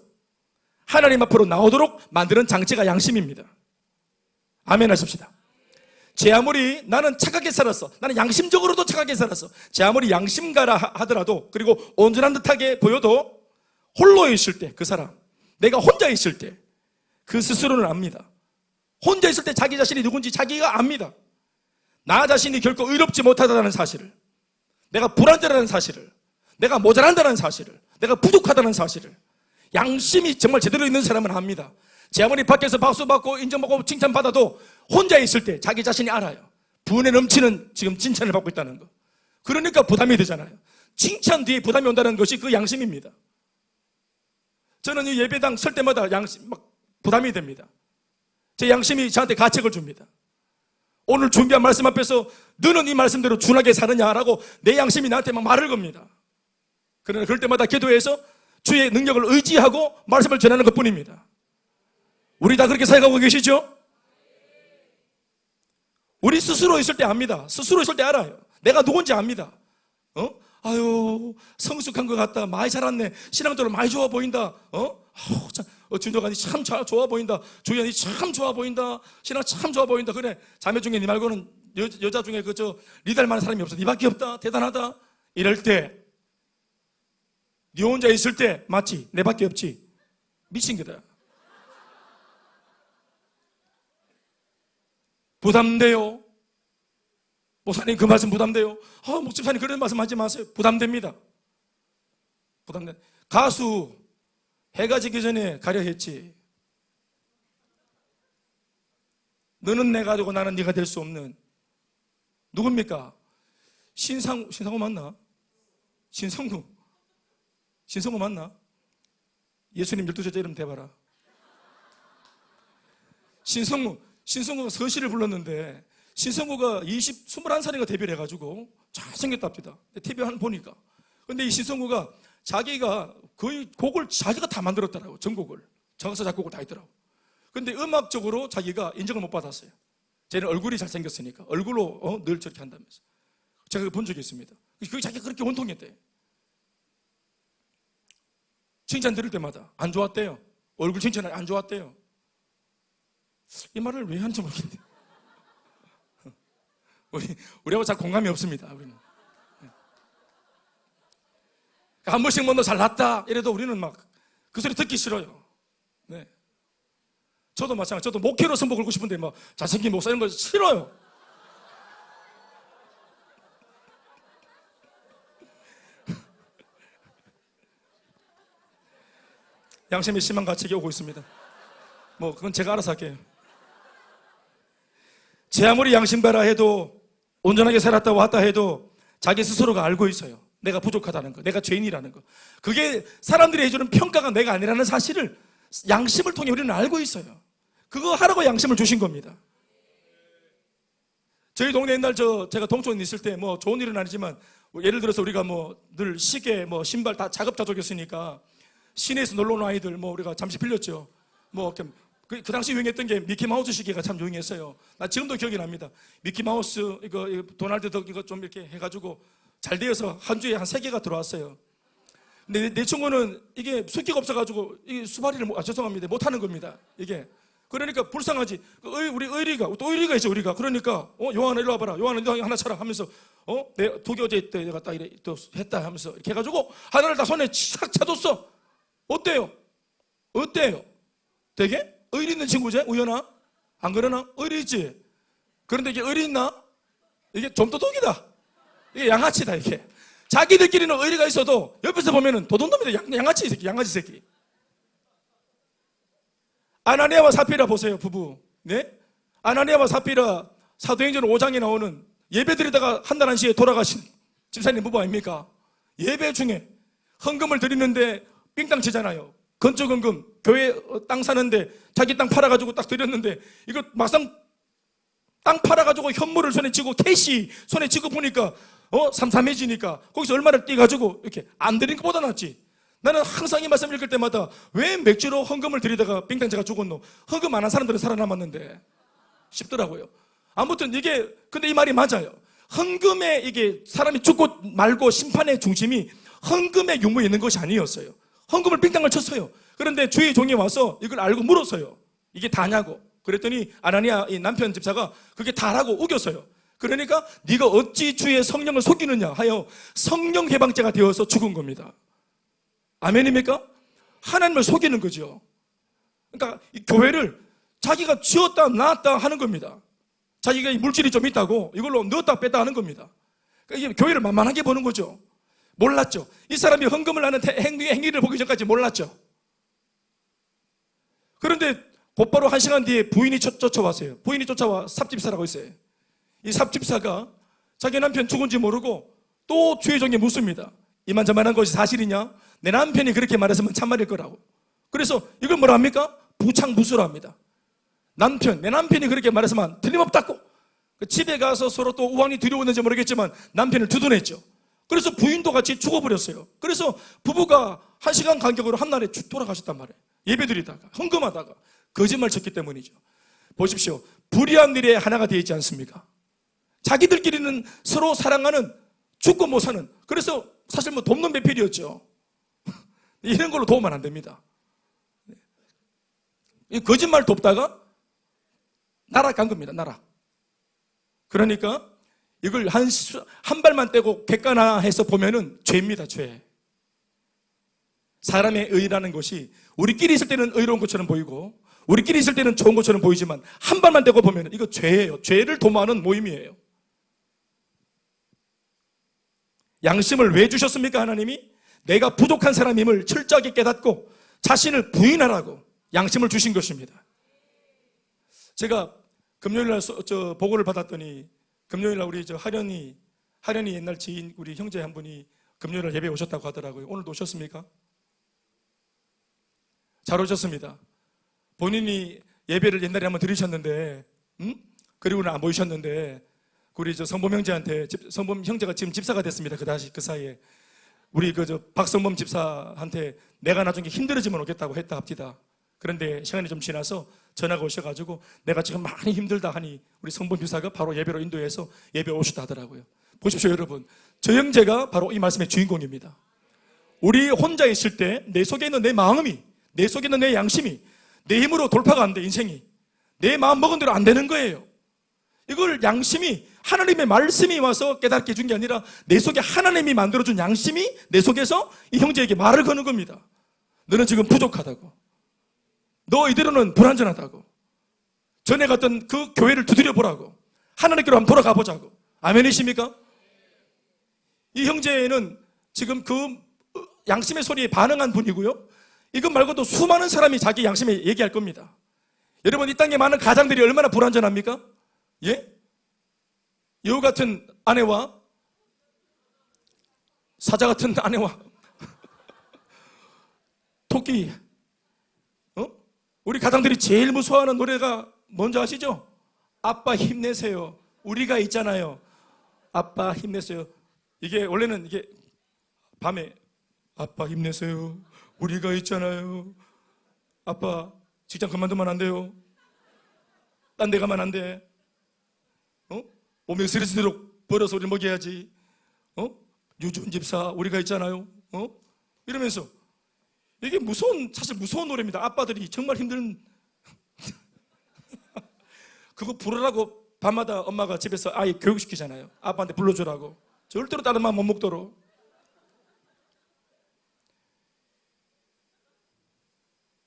S1: 하나님 앞으로 나오도록 만드는 장치가 양심입니다. 아멘 하십시다. 제 아무리 나는 착하게 살았어, 나는 양심적으로도 착하게 살았어, 제 아무리 양심가라 하더라도, 그리고 온전한 듯하게 보여도 홀로 있을 때, 그 사람, 내가 혼자 있을 때 그 스스로는 압니다. 혼자 있을 때 자기 자신이 누군지 자기가 압니다. 나 자신이 결코 의롭지 못하다는 사실을, 내가 불완전하다는 사실을, 내가 모자란다는 사실을, 내가 부족하다는 사실을 양심이 정말 제대로 있는 사람은 압니다. 제 아무리 밖에서 박수받고 인정받고 칭찬받아도 혼자 있을 때 자기 자신이 알아요. 분에 넘치는 지금 칭찬을 받고 있다는 거. 그러니까 부담이 되잖아요. 칭찬 뒤에 부담이 온다는 것이 그 양심입니다. 저는 이 예배당 설 때마다 양심 막 부담이 됩니다. 제 양심이 저한테 가책을 줍니다. 오늘 준비한 말씀 앞에서 너는 이 말씀대로 준하게 사느냐라고 내 양심이 나한테 막 말을 겁니다. 그러나 그럴 때마다 기도해서 주의 능력을 의지하고 말씀을 전하는 것뿐입니다. 우리 다 그렇게 살아가고 계시죠? 우리 스스로 있을 때 압니다. 스스로 있을 때 알아요. 내가 누군지 압니다. 아유, 성숙한 것 같다. 많이 자랐네. 신앙적으로 많이 좋아 보인다. 준혁아니 참 좋아 보인다. 조연이 참 좋아 보인다. 신앙 참 좋아 보인다. 그래, 자매 중에 니 말고는 여자 중에 니 닮은 사람이 없어. 니밖에 없다. 대단하다. 이럴 때, 니 혼자 있을 때 맞지? 내밖에 없지? 미친 게다. 부담돼요. 목사님 그 말씀 부담돼요. 목사님 그런 말씀 하지 마세요. 부담됩니다. 가수 해가 지기 전에 가려 했지. 너는 내가 되고 나는 네가 될 수 없는 누굽니까? 신상우 맞나? 신성우 맞나? 예수님 12제자 이름 대봐라. 신성우가 서시를 불렀는데, 신성우가 21살인가 데뷔를 해가지고 잘생겼답니다. TV 한 보니까. 근데 이 신성우가 자기가 거의 곡을 자기가 다 만들었더라고. 전곡을. 작사, 작곡을 다 했더라고. 근데 음악적으로 자기가 인정을 못 받았어요. 쟤는 얼굴이 잘생겼으니까. 얼굴로 늘 저렇게 한다면서. 제가 본 적이 있습니다. 그게 자기가 그렇게 원통했대. 칭찬 들을 때마다 안 좋았대요. 얼굴 칭찬을 안 좋았대요. 이 말을 왜 하는지 모르겠네. 우리하고 잘 공감이 없습니다. 우리는. 한 번씩 너 잘났다 이래도 우리는 막 그 소리 듣기 싫어요. 네. 저도 마찬가지. 저도 목회로 선보 걸고 싶은데 막 잘생긴 목사 이런 거 싫어요. 양심이 심한 가책이 오고 있습니다. 그건 제가 알아서 할게요. 제 아무리 양심가라 해도, 온전하게 살았다 왔다 해도 자기 스스로가 알고 있어요. 내가 부족하다는 거, 내가 죄인이라는 거. 그게 사람들이 해주는 평가가 내가 아니라는 사실을 양심을 통해 우리는 알고 있어요. 그거 하라고 양심을 주신 겁니다. 저희 동네 옛날 제가 동촌에 있을 때 좋은 일은 아니지만, 예를 들어서 우리가 늘 시계, 신발 다 자급자족했으니까 시내에서 놀러 온 아이들 우리가 잠시 빌렸죠. 그 당시 유행했던 게 미키마우스 시계가 참 유행했어요. 나 지금도 기억이 납니다. 미키마우스 이거 도날드 덕 이거 좀 이렇게 해가지고 잘 되어서 한 주에 한 3개가 들어왔어요. 근데 내 친구는 이게 숫기가 없어가지고 이 수발이를 죄송합니다. 못하는 겁니다. 이게 그러니까 불쌍하지. 우리 의리가 있죠. 우리가 그러니까 요한아 일로 와봐라. 요한아 너 하나 차라 하면서 내 2개 어제 때 내가 딱 이래 또 했다 하면서 이렇게 해가지고 하나를 다 손에 착 차뒀어. 어때요? 되게 의리 있는 친구지? 우연아? 안 그러나? 의리 있지? 그런데 이게 의리 있나? 이게 좀 도둑이다. 이게 양아치다. 이게 자기들끼리는 의리가 있어도 옆에서 보면은 도둑놈이다. 양아치 새끼. 아나니아와 삽비라 보세요. 부부. 네? 아나니아와 삽비라 사도행전 5장에 나오는 예배드리다가 한 달 한시에 돌아가신 집사님 부부 아닙니까? 예배 중에 헌금을 드리는데 삥땅 치잖아요. 건축헌금, 교회 땅 사는데 자기 땅 팔아가지고 딱 드렸는데 이거 막상 땅 팔아가지고 현물을 손에 쥐고 캐시 손에 쥐고 보니까 삼삼해지니까 거기서 얼마를 떼가지고 이렇게 안 드린 것보다 낫지. 나는 항상 이 말씀 읽을 때마다 왜 맥주로 헌금을 드리다가 빙땅제가 죽었노? 헌금 안 한 사람들은 살아남았는데 싶더라고요. 아무튼 근데 이 말이 맞아요. 헌금에 이게 사람이 죽고 말고 심판의 중심이 헌금의 유무에 있는 것이 아니었어요. 헌금을 빙땅을 쳤어요. 그런데 주의 종이 와서 이걸 알고 물었어요. 이게 다냐고. 그랬더니 아나니아 이 남편 집사가 그게 다라고 우겼어요. 그러니까 네가 어찌 주의 성령을 속이느냐 하여 성령 해방죄가 되어서 죽은 겁니다. 아멘입니까? 하나님을 속이는 거죠. 그러니까 이 교회를 자기가 지었다 놨다 하는 겁니다. 자기가 이 물질이 좀 있다고 이걸로 넣었다 뺐다 하는 겁니다. 그러니까 이게 교회를 만만하게 보는 거죠. 몰랐죠. 이 사람이 헌금을 하는 행위를 보기 전까지 몰랐죠. 그런데 곧바로 1시간 뒤에 부인이 쫓아왔어요. 부인이 쫓아와 삽집사라고 있어요. 이 삽집사가 자기 남편 죽은지 모르고 또 주의 종에 묻습니다. 이만저만한 것이 사실이냐? 내 남편이 그렇게 말했으면 참말일 거라고. 그래서 이걸 뭐라 합니까? 부창부수라 합니다. 내 남편이 그렇게 말했으면 틀림없다고. 집에 가서 서로 또 우환이 두려웠는지 모르겠지만 남편을 두둔했죠. 그래서 부인도 같이 죽어버렸어요. 그래서 부부가 1시간 간격으로 한날에 쭉 돌아가셨단 말이에요. 예배드리다가 헌금하다가 거짓말 쳤기 때문이죠. 보십시오. 불의한 일에 하나가 되어 있지 않습니까? 자기들끼리는 서로 사랑하는 죽고 못 사는, 그래서 사실 뭐 돕는 배필이었죠. 이런 걸로 도우면 안 됩니다. 이 거짓말 돕다가 나락간 겁니다. 나락. 그러니까 이걸 한 발만 떼고 객관화해서 보면은 죄입니다. 죄. 사람의 의라는 것이 우리끼리 있을 때는 의로운 것처럼 보이고 우리끼리 있을 때는 좋은 것처럼 보이지만 한 발만 떼고 보면 이거 죄예요. 죄를 도모하는 모임이에요. 양심을 왜 주셨습니까? 하나님이 내가 부족한 사람임을 철저하게 깨닫고 자신을 부인하라고 양심을 주신 것입니다. 제가 금요일날 보고를 받았더니 금요일날 우리 하련이 옛날 지인 우리 형제 한 분이 금요일날 예배 오셨다고 하더라고요. 오늘도 오셨습니까? 잘 오셨습니다. 본인이 예배를 옛날에 한번 들으셨는데, 그리고는 안 보이셨는데, 우리 성범 형제한테, 성범 형제가 지금 집사가 됐습니다. 그 사이에. 우리 박성범 집사한테 내가 나중에 힘들어지면 오겠다고 했다 합니다. 그런데 시간이 좀 지나서 전화가 오셔가지고 내가 지금 많이 힘들다 하니 우리 성범 집사가 바로 예배로 인도해서 예배 오셨다 하더라고요. 보십시오, 여러분. 저 형제가 바로 이 말씀의 주인공입니다. 우리 혼자 있을 때 내 속에 있는 내 마음이, 내 속에 있는 내 양심이 내 힘으로 돌파가 안 돼, 인생이. 내 마음 먹은 대로 안 되는 거예요. 이걸 양심이, 하나님의 말씀이 와서 깨닫게 해준 게 아니라 내 속에 하나님이 만들어준 양심이 내 속에서 이 형제에게 말을 거는 겁니다. 너는 지금 부족하다고. 너 이대로는 불완전하다고. 전에 갔던 그 교회를 두드려 보라고. 하나님께로 한번 돌아가 보자고. 아멘이십니까? 이 형제는 지금 그 양심의 소리에 반응한 분이고요. 이것 말고도 수많은 사람이 자기 양심에 얘기할 겁니다. 여러분, 이 땅에 많은 가장들이 얼마나 불완전합니까? 예? 여우 같은 아내와 사자 같은 아내와 토끼. 우리 가장들이 제일 무서워하는 노래가 뭔지 아시죠? 아빠 힘내세요. 우리가 있잖아요. 아빠 힘내세요. 이게 원래는 이게 밤에 아빠 힘내세요. 우리가 있잖아요. 아빠 직장 그만두면 안 돼요. 딴 데 가면 안 돼. 몸에 스트레스대로 벌어서 우리 먹여야지. 유준 집사 우리가 있잖아요. 이러면서 이게 사실 무서운 노래입니다. 아빠들이 정말 힘든 그거 부르라고 밤마다 엄마가 집에서 아이 교육시키잖아요. 아빠한테 불러주라고. 절대로 다른 맘 못 먹도록.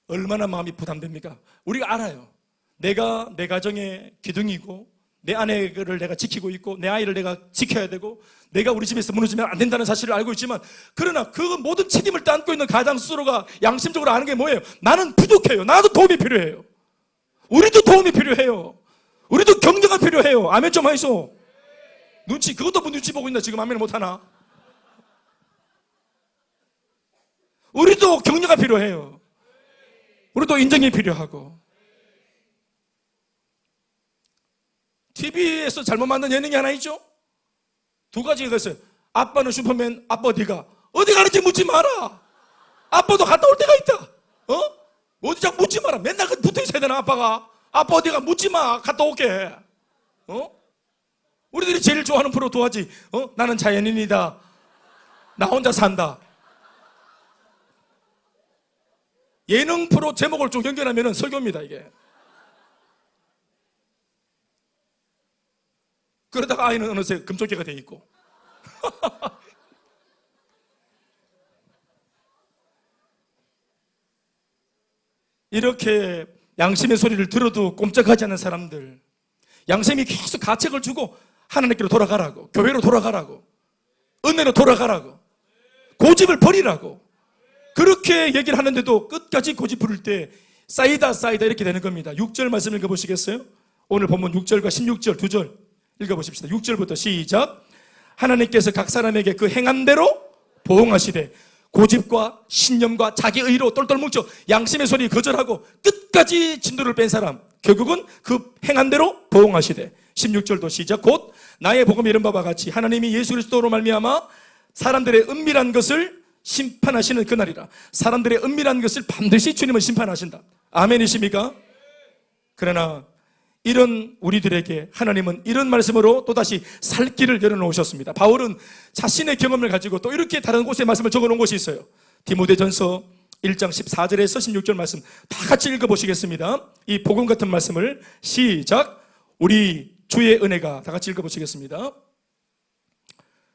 S1: 얼마나 마음이 부담됩니까? 우리가 알아요. 내가 내 가정의 기둥이고 내 아내를 내가 지키고 있고 내 아이를 내가 지켜야 되고 내가 우리 집에서 무너지면 안 된다는 사실을 알고 있지만, 그러나 그 모든 책임을 안고 있는 가장 스스로가 양심적으로 아는 게 뭐예요? 나는 부족해요. 나도 도움이 필요해요. 우리도 도움이 필요해요. 우리도 격려가 필요해요. 아멘 좀 하이소. 그것도 뭐 눈치 보고 있나 지금 아멘 못하나? 우리도 격려가 필요해요. 우리도 인정이 필요하고. TV에서 잘못 만든 예능이 하나 있죠? 두 가지가 있어요. 아빠는 슈퍼맨, 아빠 어디가? 어디 가는지 묻지 마라. 아빠도 갔다 올 때가 있다. 어디 자꾸 묻지 마라. 맨날 붙어 있어야 되나, 아빠가? 아빠 어디가? 묻지 마. 갔다 올게. 우리들이 제일 좋아하는 프로 도화지. 나는 자연인이다. 나 혼자 산다. 예능 프로 제목을 좀 연결하면 설교입니다, 이게. 그러다가 아이는 어느새 금쪽개가 돼 있고. 이렇게 양심의 소리를 들어도 꼼짝하지 않는 사람들, 양심이 계속 가책을 주고 하나님께로 돌아가라고, 교회로 돌아가라고, 은혜로 돌아가라고, 고집을 버리라고 그렇게 얘기를 하는데도 끝까지 고집 부릴 때 쌓이다 이렇게 되는 겁니다. 6절 말씀 읽어보시겠어요? 오늘 본문 6절과 16절 2절 읽어보십시다. 6절부터 시작. 하나님께서 각 사람에게 그 행한 대로 보응하시되 고집과 신념과 자기 의로 똘똘 뭉쳐 양심의 소리 거절하고 끝까지 진도를 뺀 사람, 결국은 그 행한 대로 보응하시되. 16절도 시작. 곧 나의 복음이 이른 바와 같이 하나님이 예수 그리스도로 말미암아 사람들의 은밀한 것을 심판하시는 그날이라. 사람들의 은밀한 것을 반드시 주님은 심판하신다. 아멘이십니까? 그러나 이런 우리들에게 하나님은 이런 말씀으로 또다시 살 길을 열어놓으셨습니다. 바울은 자신의 경험을 가지고 또 이렇게 다른 곳에 말씀을 적어놓은 곳이 있어요. 디모데전서 1장 14절에서 16절 말씀 다 같이 읽어보시겠습니다. 이 복음 같은 말씀을 시작. 우리 주의 은혜가, 다 같이 읽어보시겠습니다.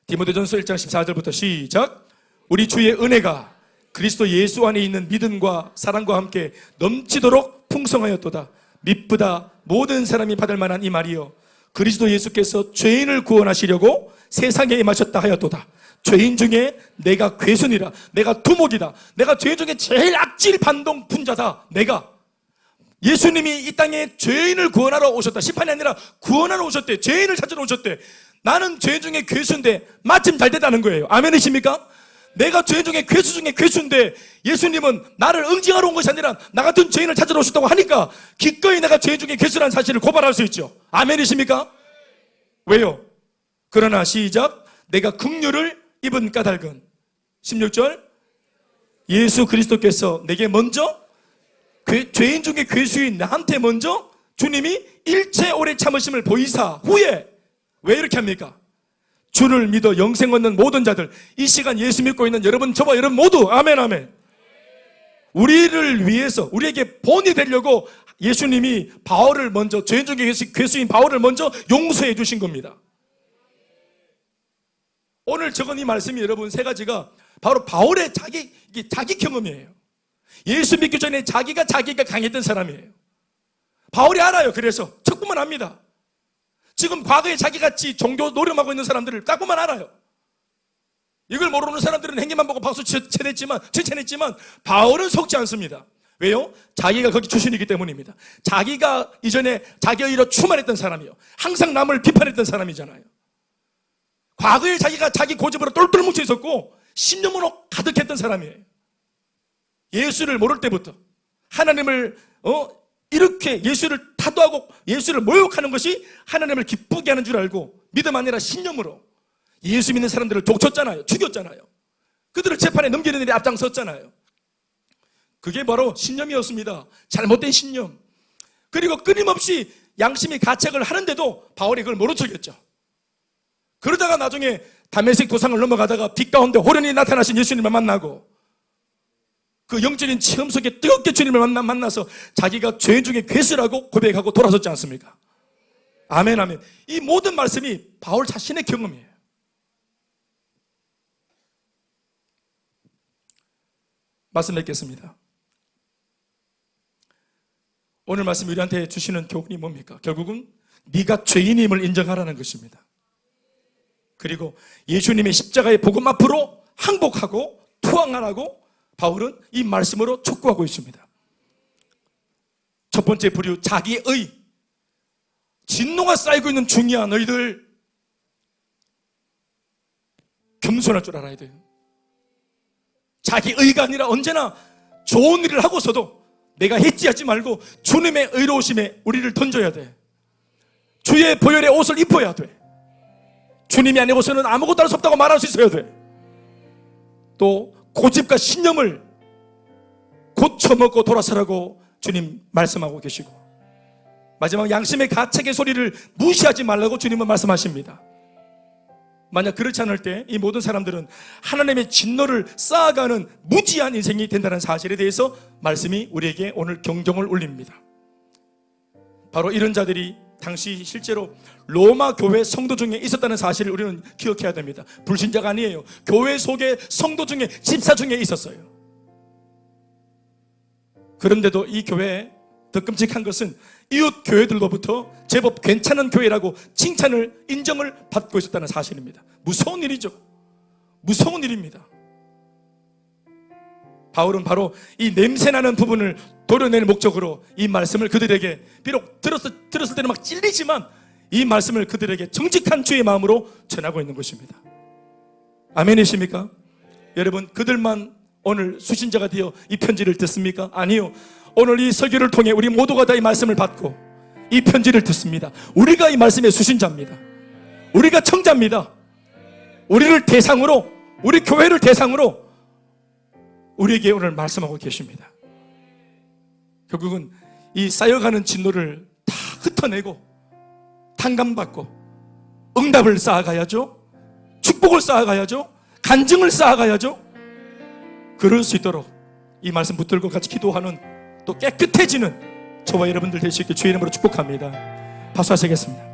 S1: 디모데전서 1장 14절부터 시작. 우리 주의 은혜가 그리스도 예수 안에 있는 믿음과 사랑과 함께 넘치도록 풍성하였도다. 미쁘다 모든 사람이 받을 만한 이 말이요, 그리스도 예수께서 죄인을 구원하시려고 세상에 임하셨다 하였도다. 죄인 중에 내가 괴순이라, 내가 두목이다, 내가 죄인 중에 제일 악질 반동 분자다. 내가, 예수님이 이 땅에 죄인을 구원하러 오셨다. 심판이 아니라 구원하러 오셨대. 죄인을 찾으러 오셨대. 나는 죄인 중에 괴수인데 마침 잘 됐다는 거예요. 아멘이십니까? 내가 죄인 중에 괴수 중에 괴수인데 예수님은 나를 응징하러 온 것이 아니라 나 같은 죄인을 찾으러 오셨다고 하니까 기꺼이 내가 죄인 중에 괴수라는 사실을 고발할 수 있죠. 아멘이십니까? 왜요? 그러나 시작. 내가 긍휼을 입은 까닭은 16절 예수 그리스도께서 내게 먼저 죄인 중에 괴수인 나한테 먼저 주님이 일체 오래 참으심을 보이사 후에 왜 이렇게 합니까? 주를 믿어 영생 얻는 모든 자들, 이 시간 예수 믿고 있는 여러분, 저와 여러분 모두 아멘 아멘. 우리를 위해서 우리에게 본이 되려고 예수님이 바울을 먼저, 죄인 중에 괴수인 바울을 먼저 용서해 주신 겁니다. 오늘 적은 이 말씀이 여러분 세 가지가 바로 바울의 자기 경험이에요. 예수 믿기 전에 자기가 강했던 사람이에요. 바울이 알아요. 그래서 척구만 합니다. 지금 과거에 자기같이 종교 노름하고 있는 사람들을 딱 보면 알아요. 이걸 모르는 사람들은 행위만 보고 박수 칭찬했지만 바울은 속지 않습니다. 왜요? 자기가 거기 출신이기 때문입니다. 자기가 이전에 자기의 일로 추만했던 사람이요, 항상 남을 비판했던 사람이잖아요. 과거에 자기가 자기 고집으로 똘똘 뭉쳐 있었고 신념으로 가득했던 사람이에요. 예수를 모를 때부터 하나님을 이렇게 예수를 타도하고 예수를 모욕하는 것이 하나님을 기쁘게 하는 줄 알고 믿음 아니라 신념으로 예수 믿는 사람들을 독쳤잖아요. 죽였잖아요. 그들을 재판에 넘기는 일에 앞장섰잖아요. 그게 바로 신념이었습니다. 잘못된 신념. 그리고 끊임없이 양심이 가책을 하는데도 바울이 그걸 모른 척했죠. 그러다가 나중에 다메섹 도상을 넘어가다가 빛 가운데 호련히 나타나신 예수님을 만나고 그 영적인 체험 속에 뜨겁게 주님을 만나서 자기가 죄인 중에 괴수라고 고백하고 돌아섰지 않습니까? 아멘 아멘. 이 모든 말씀이 바울 자신의 경험이에요. 말씀 맺겠습니다. 오늘 말씀 우리한테 주시는 교훈이 뭡니까? 결국은 네가 죄인임을 인정하라는 것입니다. 그리고 예수님의 십자가의 복음 앞으로 항복하고 투항하라고 바울은 이 말씀으로 촉구하고 있습니다. 첫 번째 부류, 자기의 진노가 쌓이고 있는 중이야. 너희들 겸손할 줄 알아야 돼요. 자기 의가 아니라 언제나 좋은 일을 하고서도 내가 했지 하지 말고 주님의 의로우심에 우리를 던져야 돼. 주의 보혈의 옷을 입어야 돼. 주님이 아니고서는 아무것도 할 수 없다고 말할 수 있어야 돼. 또 고집과 신념을 고쳐먹고 돌아서라고 주님 말씀하고 계시고, 마지막 양심의 가책의 소리를 무시하지 말라고 주님은 말씀하십니다. 만약 그렇지 않을 때 이 모든 사람들은 하나님의 진노를 쌓아가는 무지한 인생이 된다는 사실에 대해서 말씀이 우리에게 오늘 경종을 울립니다. 바로 이런 자들이 당시 실제로 로마 교회 성도 중에 있었다는 사실을 우리는 기억해야 됩니다. 불신자가 아니에요. 교회 속에 성도 중에, 집사 중에 있었어요. 그런데도 이 교회에 더 끔찍한 것은 이웃 교회들로부터 제법 괜찮은 교회라고 칭찬을, 인정을 받고 있었다는 사실입니다. 무서운 일이죠. 무서운 일입니다. 바울은 바로 이 냄새나는 부분을 도려낼 목적으로 이 말씀을 그들에게, 비록 들었을 때는 막 찔리지만 이 말씀을 그들에게 정직한 주의 마음으로 전하고 있는 것입니다. 아멘이십니까? 여러분, 그들만 오늘 수신자가 되어 이 편지를 듣습니까? 아니요. 오늘 이 설교를 통해 우리 모두가 다 이 말씀을 받고 이 편지를 듣습니다. 우리가 이 말씀의 수신자입니다. 우리가 청자입니다. 우리를 대상으로, 우리 교회를 대상으로 우리에게 오늘 말씀하고 계십니다. 결국은 이 쌓여가는 진노를 다 흩어내고 탕감받고 응답을 쌓아가야죠. 축복을 쌓아가야죠. 간증을 쌓아가야죠. 그럴 수 있도록 이 말씀 붙들고 같이 기도하는 또 깨끗해지는 저와 여러분들 되시길 주의 이름으로 축복합니다. 박수하시겠습니다.